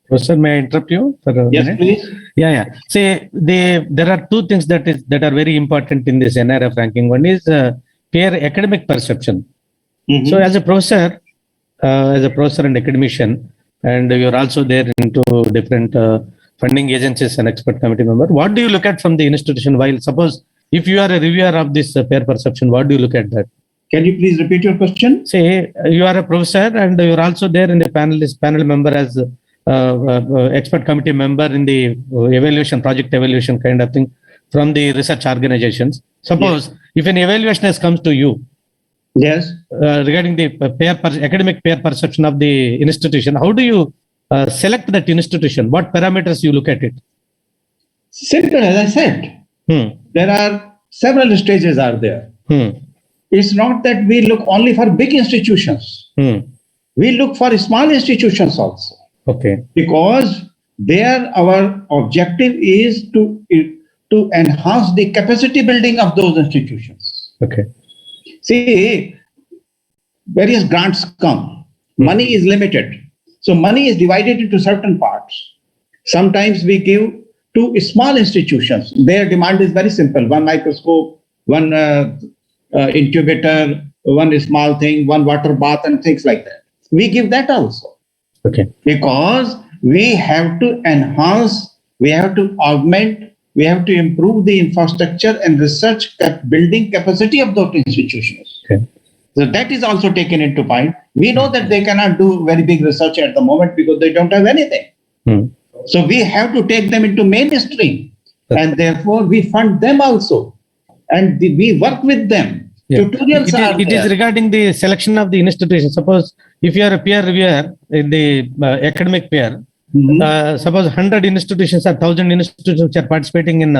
C: Professor, may I interrupt you for a
D: Yes,
C: minute?
D: please.
C: Yeah. Say there are two things that are very important in this NIRF ranking. One is peer academic perception. So as a professor and academician, and you're also there into different funding agencies and expert committee member, what do you look at from the institution? While suppose if you are a reviewer of this peer perception, what do you look at that?
D: Can you please repeat your question?
C: Say you are a professor and you're also there in the panel member as expert committee member in the evaluation, project evaluation kind of thing from the research organizations. Suppose if an evaluation has comes to you,
D: yes,
C: regarding the academic peer perception of the institution, how do you select that institution? What parameters you look at it?
D: Simple, as I said. There are several stages are there. It's not that we look only for big institutions. We look for small institutions also.
C: Okay.
D: Because there our objective is to enhance the capacity building of those institutions.
C: Okay.
D: See, various grants come. Money is limited. So money is divided into certain parts. Sometimes we give to small institutions. Their demand is very simple. One microscope, one incubator, one small thing, one water bath and things like that. We give that also.
C: Okay.
D: Because we have to enhance, we have to augment, we have to improve the infrastructure and research building capacity of those institutions.
C: Okay.
D: So that is also taken into mind. We know that they cannot do very big research at the moment because they don't have anything. So we have to take them into mainstream, and therefore we fund them also, and we work with them.
C: Yeah.
D: Tutorials
C: It is regarding the selection of the institution. Suppose if you are a peer reviewer in the academic peer, suppose 100 institutions or 1,000 institutions which are participating in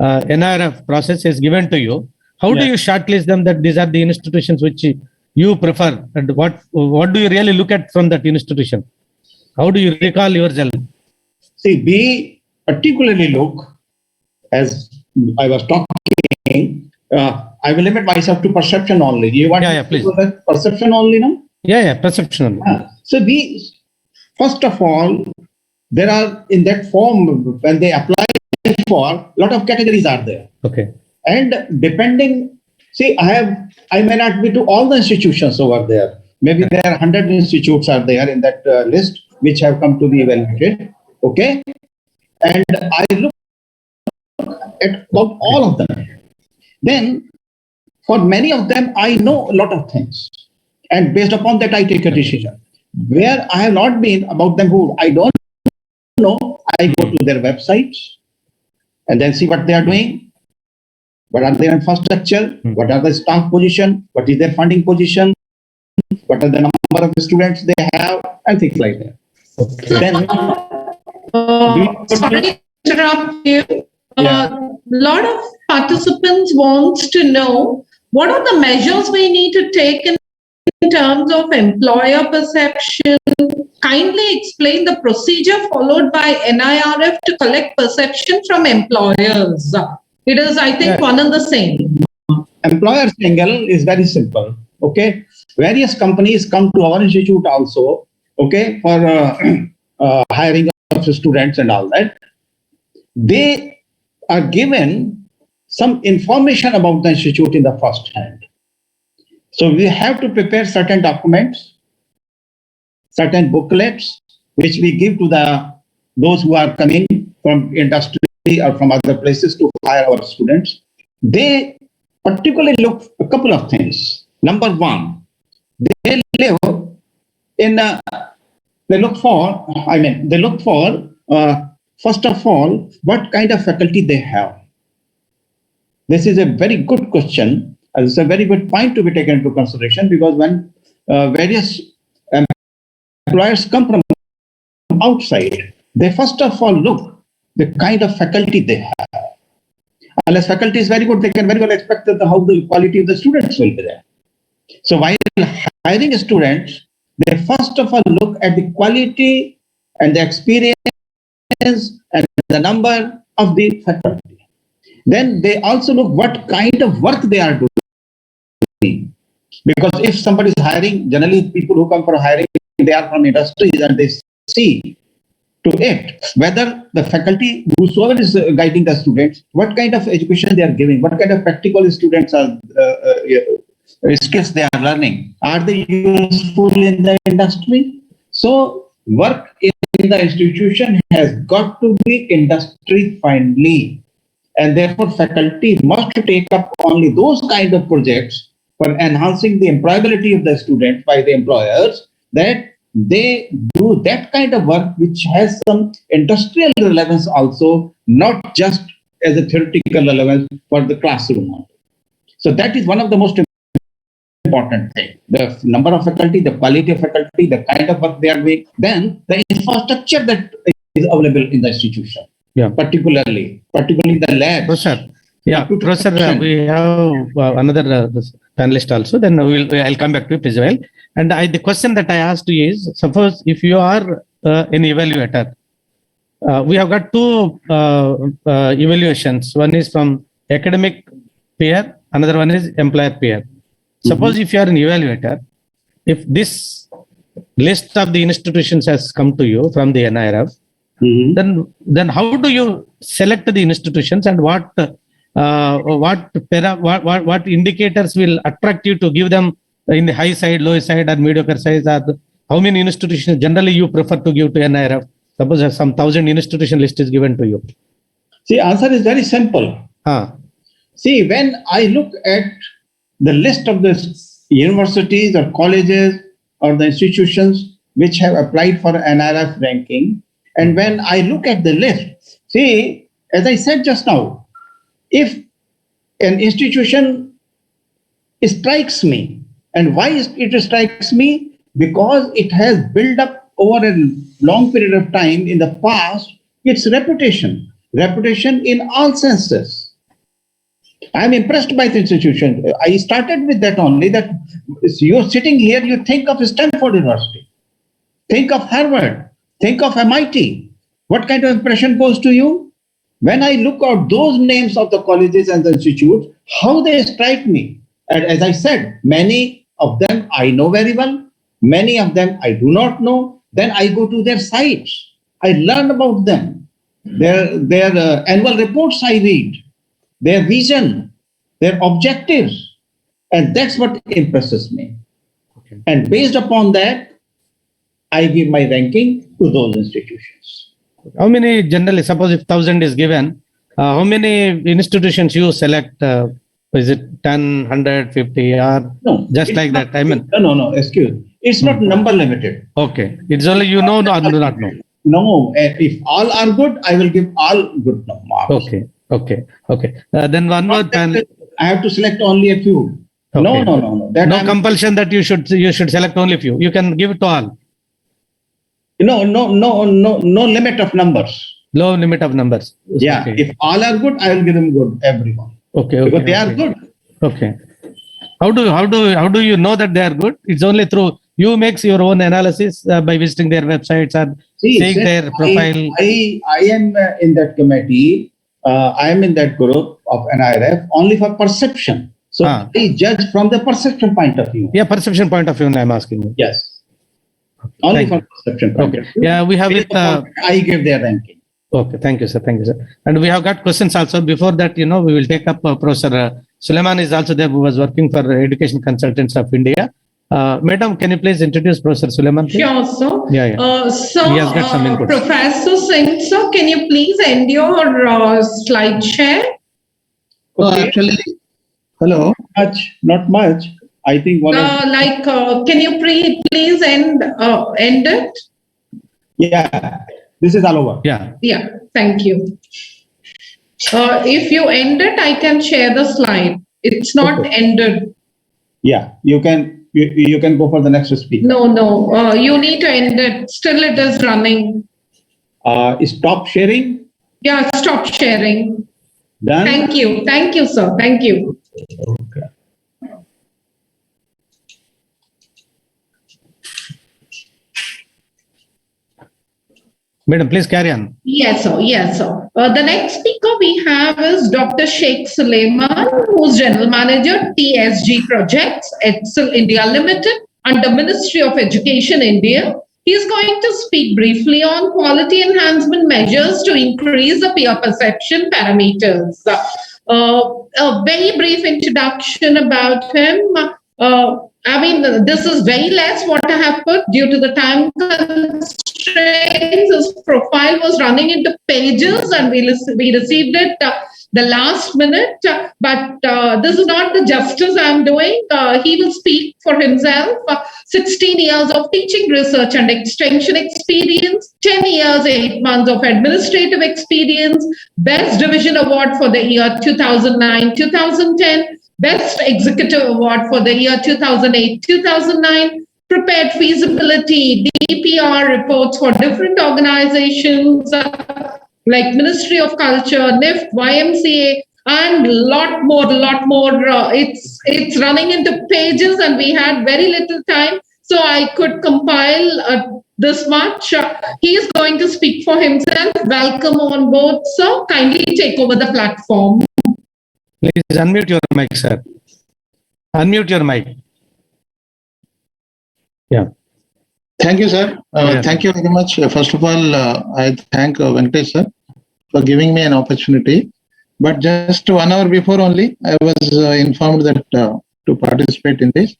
C: NIRF process is given to you. How do you shortlist them that these are the institutions which you prefer, and what do you really look at from that institution? How do you recall yourself? See, we particularly look, as I was talking, I will limit myself to perception only. Do you want please.
D: To perception only now?
C: Perception only.
D: So we, first of all, there are in that form, when they apply for, a lot of categories are there.
C: Okay.
D: And depending, see, I may not be to all the institutions over there. Maybe there are 100 institutes are there in that list which have come to be evaluated. Okay. And I look at about all of them. Then, for many of them, I know a lot of things. And based upon that, I take a decision. Where I have not been, about them who I don't know, I go to their websites and then see what they are doing. What are their infrastructure? What are the staff position? What is their funding position? What are the number of students they have? And things like that. Then,
B: sorry to interrupt you. A lot of participants wants to know what are the measures we need to take in terms of employer perception. Kindly explain the procedure followed by NIRF to collect perception from employers. It is, I think, one and the same.
D: Employer angle is very simple. Okay, various companies come to our institute also. Okay, for hiring of students and all that. They are given some information about the institute in the first hand. So we have to prepare certain documents, certain booklets, which we give to those who are coming from industry or from other places to hire our students. They particularly look a couple of things. Number one, they look for, first of all, what kind of faculty they have. This is a very good question. It's a very good point to be taken into consideration, because when various employers come from outside, they first of all look the kind of faculty they have. Unless faculty is very good, they can very well expect that how the quality of the students will be there. So while hiring students, they first of all look at the quality and the experience and the number of the faculty. Then they also look what kind of work they are doing. Because if somebody is hiring, generally people who come for hiring, they are from industries, and they see to it whether the faculty, whosoever is guiding the students, what kind of education they are giving, what kind of practical students are skills they are learning, are they useful in the industry? So work in the institution has got to be industry friendly, and therefore faculty must take up only those kind of projects for enhancing the employability of the students by the employers, that they do that kind of work which has some industrial relevance also, not just as a theoretical relevance for the classroom. So that is one of the most important thing. The number of faculty, the quality of faculty, the kind of work they are doing, then the infrastructure that is available in the institution.
C: Yeah.
D: Particularly the labs.
C: Professor. Yeah, Professor, we have another panelist also. Then I'll come back to it as well. And the question that I asked you is: suppose if you are an evaluator, we have got two evaluations. One is from academic peer, another one is employer peer. Suppose if you are an evaluator, if this list of the institutions has come to you from the NIRF, then how do you select the institutions, and what indicators will attract you to give them in the high side, low side, or mediocre size? Or how many institutions generally you prefer to give to NIRF? Suppose some 1,000 institution list is given to you.
D: See, answer is very simple. See, when I look at the list of the universities or colleges or the institutions which have applied for NIRF ranking, and when I look at the list, see, as I said just now, if an institution strikes me, and why it strikes me? Because it has built up over a long period of time in the past its reputation in all senses. I am impressed by the institution. I started with that only, that you're sitting here, you think of Stanford University, think of Harvard, think of MIT. What kind of impression goes to you? When I look at those names of the colleges and the institutes, how they strike me. And as I said, many of them I know very well, many of them I do not know. Then I go to their sites, I learn about them, their annual reports I read, their vision, their objectives, and that's what impresses me. Okay. And based upon that, I give my ranking to those institutions.
C: How many generally, suppose if 1,000 is given, how many institutions you select? Is it 10, 100, 50, or
D: no,
C: just like that? I mean,
D: no, excuse. It's not number limited.
C: Okay, it's only or do not know.
D: No, if all are good, I will give all good marks.
C: Okay. Then one more panel.
D: I have to select only a few.
C: Okay.
D: No.
C: No compulsion that you should select only few. You can give it to all.
D: No limit of numbers.
C: Low limit of numbers.
D: Yeah, okay. If all are good, I will give them good, everyone.
C: Okay.
D: Because they are good.
C: Okay. How do you know that they are good? It's only through you makes your own analysis by visiting their websites and seeing their profile.
D: I am in that committee. I am in that group of NIRF only for perception. So I judge from the perception point of view.
C: Yeah, perception point of view. I'm asking you.
D: Yes. Only for perception point of view.
C: Yeah, we have it.
D: I give their ranking.
C: Okay, thank you, sir. And we have got questions also. Before that, we will take up Professor Suleiman is also there, who was working for Education Consultants of India. Madam, can you please introduce Professor Suleiman?
B: Sure, sir.
C: Yeah.
B: So,
C: he has got some inputs.
B: Professor Singh, sir, can you please end your slide share?
A: Okay. Actually, hello.
D: Not much. I think one.
B: Can you please end it?
D: Yeah. This is all over.
C: Yeah.
B: Thank you. If you end it, I can share the slide. It's not ended.
D: Yeah, you can go for the next speaker.
B: No. You need to end it. Still, it is running.
D: Stop sharing.
B: Yeah, stop sharing.
D: Done.
B: Thank you, sir. Thank you.
D: Okay.
C: Madam, please carry on.
B: Yes, sir. The next speaker we have is Dr. Sheikh Suleiman, who's General Manager, TSG Projects, Excel India Limited, under Ministry of Education, India. He is going to speak briefly on quality enhancement measures to increase the peer perception parameters. A very brief introduction about him. I mean, this is very less what I have put due to the time constraints. His profile was running into pages and we received it the last minute. But this is not the justice I'm doing. He will speak for himself. 16 years of teaching, research and extension experience, 10 years, 8 months of administrative experience, Best Division Award for the year 2009-2010, Best Executive Award for the year 2008-2009, prepared feasibility, DPR reports for different organizations like Ministry of Culture, NIRF, YMCA, and lot more. It's running into pages and we had very little time. So I could compile this much. He is going to speak for himself. Welcome on board, sir. Kindly take over the platform.
C: Please unmute your mic, sir. Unmute your mic. Yeah.
E: Thank you, sir. Thank you very much. First of all, I thank Venkatesh, sir, for giving me an opportunity. But just 1 hour before only, I was informed that to participate in this.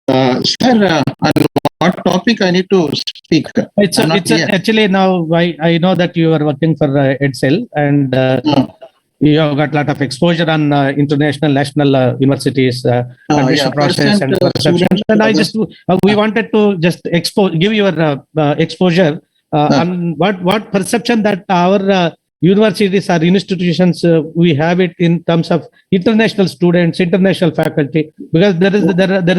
E: Sir, on what topic I need to speak?
C: Actually now I know that you are working for EdScell and you have got a lot of exposure on international, national universities, admission process and perceptions. And I just we wanted to just give your exposure on what perception that our universities or institutions we have it in terms of international students, international faculty, because there is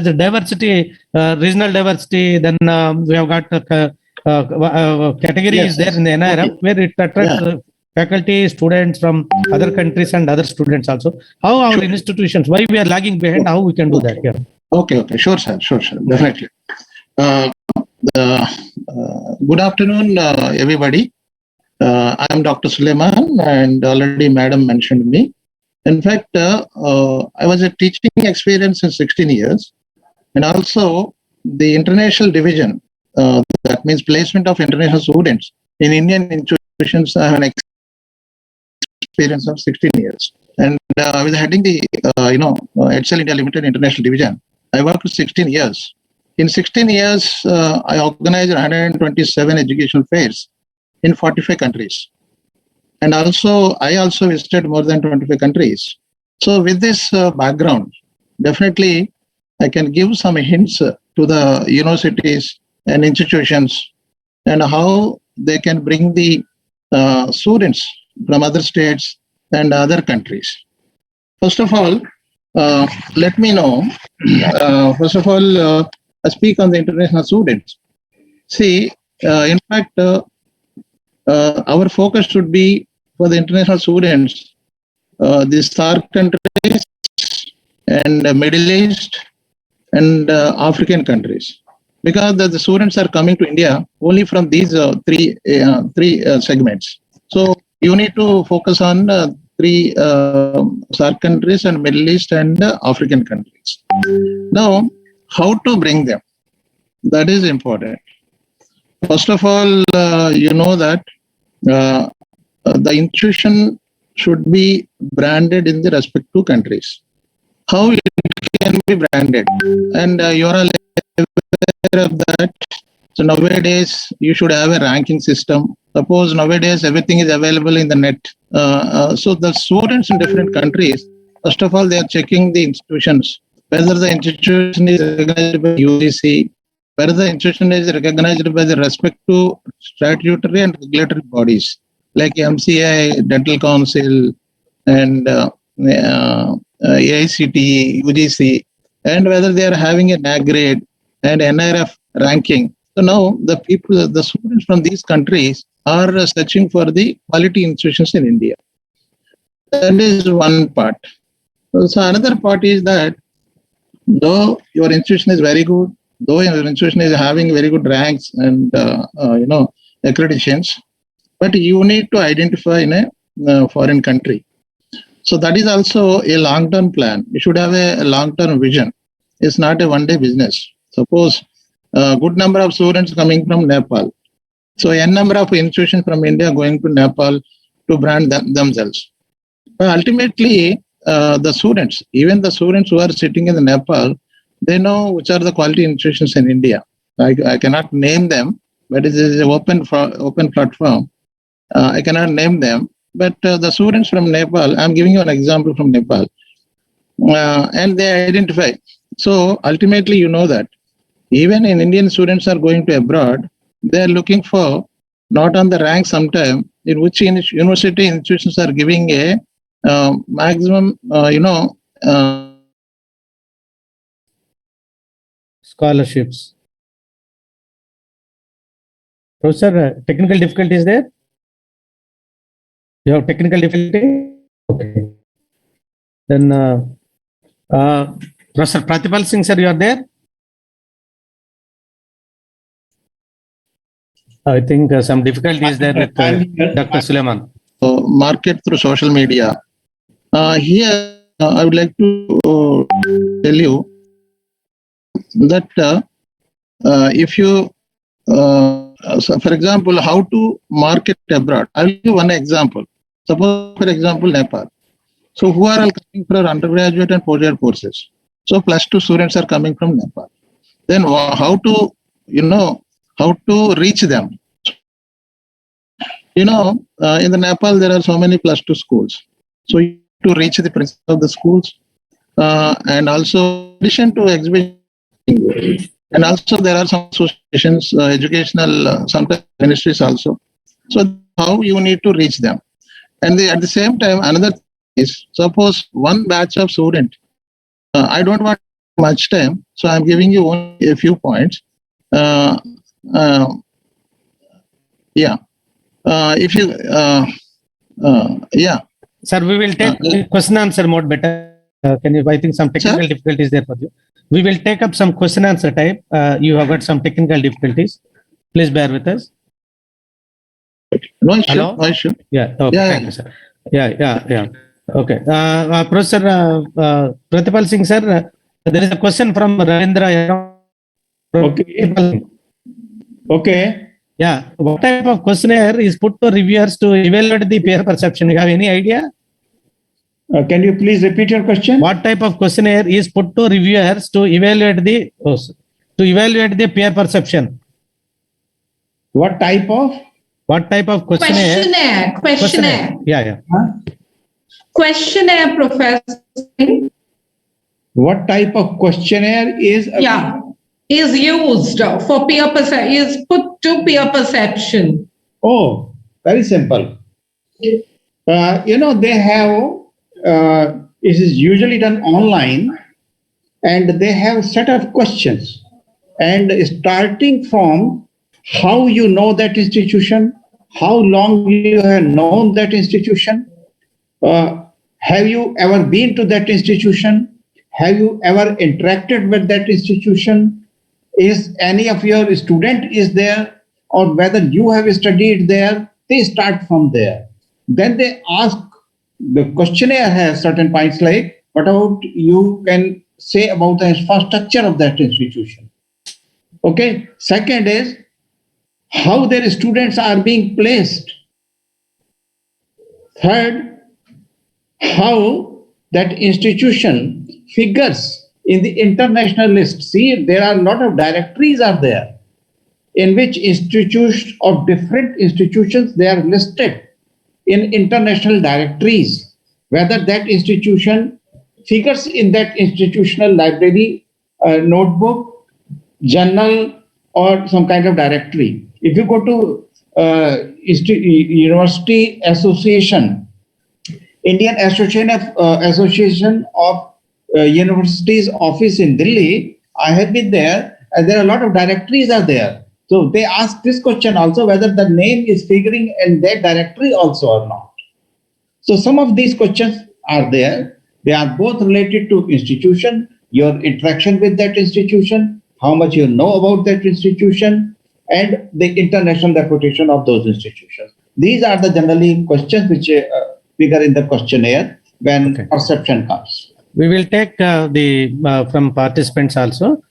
C: a diversity, regional diversity. Then we have got categories there in the NIRF where it attracts faculty, students from other countries and other students also. How our institutions, why we are lagging behind, how we can do that? Yeah.
E: Okay. Sure, sir. Definitely. Good afternoon, everybody. I'm Dr. Suleiman, and already Madam mentioned me. In fact, I was a teaching experience in 16 years, and also the international division, that means placement of international students in Indian institutions. I have an experience of 16 years, and I was heading the EdScell India Limited International Division. I worked for 16 years. In 16 years, I organized 127 educational fairs in 45 countries. And also, I also visited more than 25 countries. So with this background, definitely I can give some hints to the universities and institutions and how they can bring the students from other states and other countries. First of all, let me know, I speak on the international students. See, in fact, our focus should be for the international students, the SAARC countries and Middle East and African countries, because the students are coming to India only from these three segments. So you need to focus on three SAARC countries and Middle East and African countries. Now, how to bring them? That is important. First of all, you know that the institution should be branded in the respective countries. How it can be branded? And you are aware of that. So nowadays, you should have a ranking system. Suppose nowadays everything is available in the net. So the students in different countries, first of all, they are checking the institutions, whether the institution is recognized by UGC, whether the institution is recognized by the respective statutory and regulatory bodies like MCI, Dental Council, and AICT, UGC, and whether they are having a NAC grade and NIRF ranking. So now the students from these countries are searching for the quality institutions in India. That is one part. So another part is that though your institution is very good, though your institution is having very good ranks and accreditations, but you need to identify in a foreign country. So that is also a long-term plan. You should have a long-term vision. It's not a one-day business. Suppose a good number of students coming from Nepal. So n number of institutions from India going to Nepal to brand themselves. But ultimately, the students, even the students who are sitting in the Nepal, they know which are the quality institutions in India. I cannot name them, but it is an open platform. I cannot name them, but the students from Nepal, I'm giving you an example from Nepal, and they identify. So ultimately, you know that even in Indian students are going to abroad, they are looking for not on the rank sometime in which university institutions are giving a maximum,
C: scholarships. Professor, technical difficulty is there? You have technical difficulty? Okay. Then, Professor Pratipal Singh, sir, you are there? I think some difficulty is there with Dr. Suleiman.
E: Market through social media. Here, I would like to tell you that if you, so for example, how to market abroad. I'll give one example. Suppose, for example, Nepal. So who are all coming for undergraduate and postgraduate courses? So +2 students are coming from Nepal. Then how to, how to reach them? In the Nepal, there are so many +2 schools. So you have to reach the principal of the schools, and also in addition to exhibition, and also there are some associations, educational, sometimes ministries also. So how you need to reach them. And at the same time, another thing is, suppose one batch of students, I don't want much time, so I'm giving you only a few points. If you,
C: Sir, we will take question answer mode better. Can you? I think some technical difficulties there for you. We will take up some question answer type. You have got some technical difficulties. Please bear with us.
E: No issue.
C: Hello?
E: No issue.
C: Yeah. Okay.
E: Yeah,
C: Thank you, sir. Yeah. Okay. Professor Pratipal Singh, sir, there is a question from Ravindra.
D: Okay.
C: Yeah. What type of questionnaire is put to reviewers to evaluate the peer perception? You have any idea?
D: Can you please repeat your question?
C: What type of questionnaire is put to reviewers to evaluate the peer perception?
D: What type of?
C: What type of questionnaire?
B: Questionnaire.
C: Yeah.
D: Huh?
B: Questionnaire, Professor.
D: What type of questionnaire is?
B: Is used for peer perception, is put to peer perception.
D: Oh, very simple. They have, it is usually done online, and they have a set of questions. And starting from how you know that institution, how long you have known that institution, have you ever been to that institution, have you ever interacted with that institution, is any of your student is there, or whether you have studied there. They start from there. Then they ask, the questionnaire has certain points like, what about you can say about the infrastructure of that institution? Okay. Second is how their students are being placed. Third, how that institution figures in the international list. See, there are a lot of directories are there in which institutions of different institutions, they are listed in international directories, whether that institution figures in that institutional library, notebook, journal, or some kind of directory. If you go to University Association, Indian Association of Universities office in Delhi, I have been there, and there are a lot of directories are there. So they ask this question also, whether the name is figuring in that directory also or not. So some of these questions are there. They are both related to institution, your interaction with that institution, how much you know about that institution, and the international reputation of those institutions. These are the generally questions which figure in the questionnaire when perception comes.
C: We will take from participants also.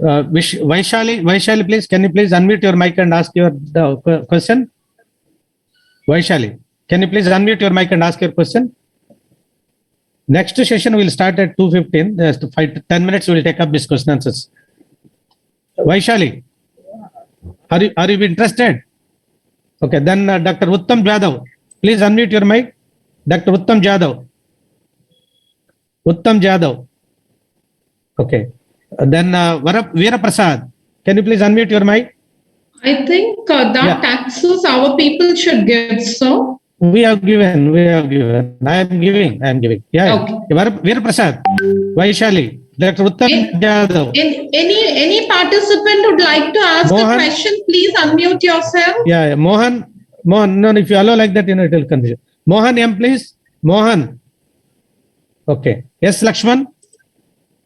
C: Vaishali, please, can you please unmute your mic and ask your question? Vaishali, can you please unmute your mic and ask your question? Next session will start at 2:15. Just 10 minutes we will take up this question answers. Vaishali, are you interested? Okay, then Dr. Uttam Jadhav, please unmute your mic. Dr. Uttam Jadhav. Uttam Jadhav. Okay. Then Veera Prasad, can you please unmute your mic?
B: I think that access our people should give, so.
C: We have given. I am giving. Yeah.
B: Okay.
C: Veera Prasad, Vaishali, Dr. Uttam Jadhav.
B: Any participant would like to ask a question, please unmute yourself.
C: Yeah. Mohan, no, if you allow like that, it will confuse. Mohan M, please. Mohan. Okay. Yes, Lakshman.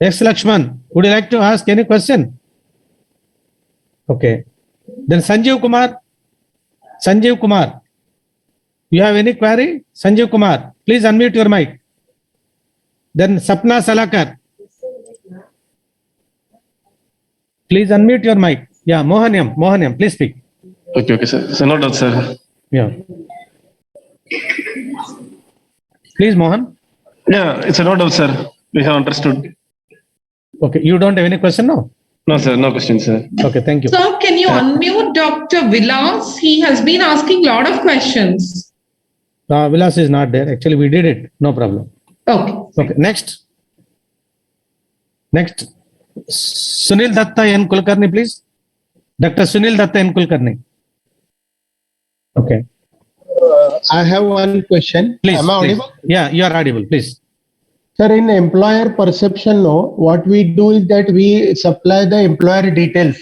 C: Would you like to ask any question? Okay. Then Sanjeev Kumar. You have any query? Sanjeev Kumar, please unmute your mic. Then Sapna Salakar. Please unmute your mic. Yeah, Mohan, please speak.
F: Okay, sir. So no doubt, sir.
C: Yeah. Please, Mohan.
F: Yeah, it's a no doubt, sir. We have understood.
C: Okay, you don't have any question now?
F: No, sir. No question, sir.
C: Okay, thank you.
B: So can you unmute Dr. Vilas? He has been asking a lot of questions.
C: Vilas is not there. Actually, we did it. No problem.
B: Okay.
C: Next. Sunil Datta N. Kulkarni, please. Dr. Sunil Datta N. Kulkarni. Okay.
G: I have one question.
C: Please.
G: Am I audible?
C: Yeah, you are audible. Please.
G: Sir, in employer perception, what we do is that we supply the employer details.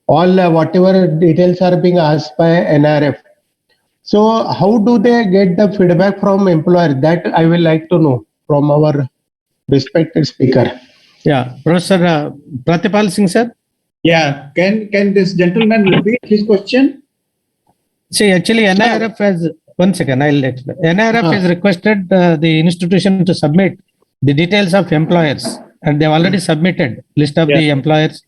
G: All whatever details are being asked by NIRF. So how do they get the feedback from employer? That I will like to know from our respected speaker.
C: Yeah, Professor Pratipal Singh, sir.
D: Yeah, can this gentleman repeat his question?
C: See, actually, NIRF has, one second, I'll explain. NIRF has requested the institution to submit the details of employers, and they've already submitted list of the employers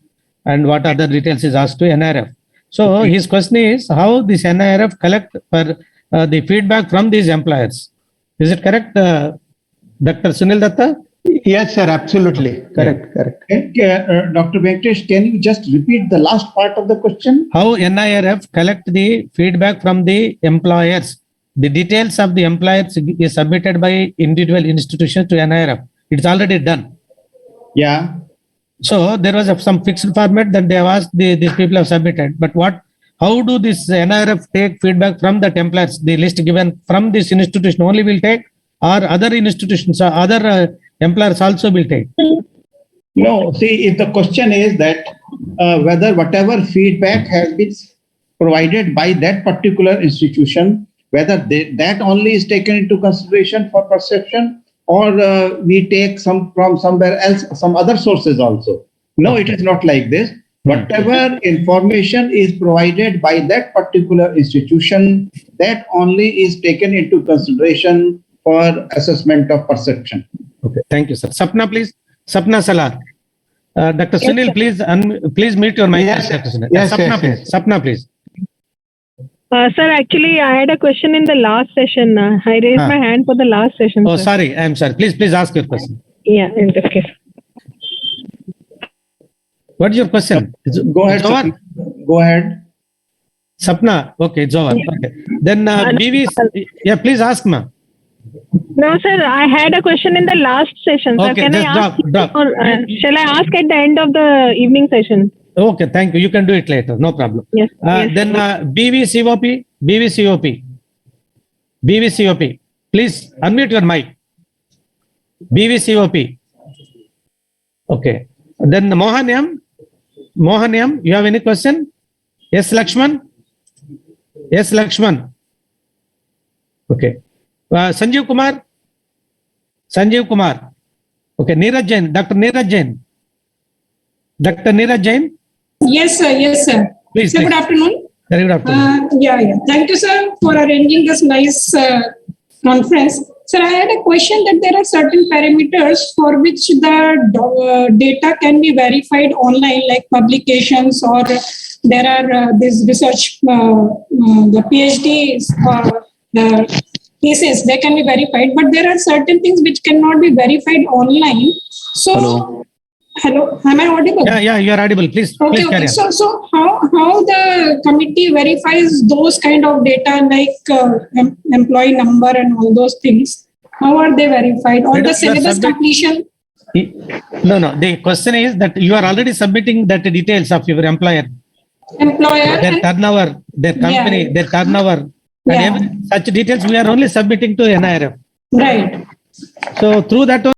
C: and what other details is asked to NIRF. So his question is how this NIRF collect for the feedback from these employers. Is it correct, Dr. Sunil Datta?
G: Yes, sir, absolutely. Correct.
D: Dr. Venkatesh, can you just repeat the last part of the question?
C: How NIRF collect the feedback from the employers? The details of the employers is submitted by individual institutions to NIRF. It's already done.
D: Yeah.
C: So there was some fixed format that they have asked these people have submitted. But how do this NIRF take feedback from the employers? The list given from this institution only will take, or other institutions or other employers also will take?
D: No, see, if the question is that whether whatever feedback has been provided by that particular institution, whether that only is taken into consideration for perception, or we take some from somewhere else, some other sources also. No, it is not like this. Whatever information is provided by that particular institution, that only is taken into consideration for assessment of perception.
C: Okay, thank you, sir. Sapna, please. Sapna Salar. Dr. Sunil, please mute your mic.
G: Yes,
C: Sapna, please. Sapna, please.
H: Sir, actually, I had a question in the last session. I raised my hand for the last session.
C: Oh,
H: sir.
C: sorry. I'm sorry. Please ask your question.
H: Yeah, in this case.
C: What's your question?
D: Go ahead. Sapna. Go ahead.
C: Sapna. Okay, it's over. Okay. Then BV. Yeah, please ask, ma.
H: No, sir, I had a question in the last session. Sir.
C: Okay,
H: Can
C: just
H: I ask
C: drop.
H: or shall I ask at the end of the evening session?
C: Okay, thank you. You can do it later. No problem.
H: Yes.
C: Then BVCOP. Please unmute your mic. BVCOP. Okay. Then Mohan M, you have any question? Yes, Lakshman. Okay. Sanjeev Kumar. Okay. Neeraj Jain. Dr. Neeraj Jain.
I: Yes, sir.
C: Please.
I: Good afternoon.
C: Very good afternoon.
I: Thank you, sir, for arranging this nice conference. Sir, I had a question that there are certain parameters for which the data can be verified online, like publications, or there are this research, the PhDs, the cases, they can be verified, but there are certain things which cannot be verified online. So, hello, am I audible?
C: Yeah, you are audible. Please
I: Okay.
C: carry on.
I: So how the committee verifies those kind of data like employee number and all those things? How are they verified? Or the syllabus completion?
C: No. The question is that you are already submitting that details of your employer, their turnover, their company, their turnover, and such details we are only submitting to NIRF.
I: Right.
C: So through that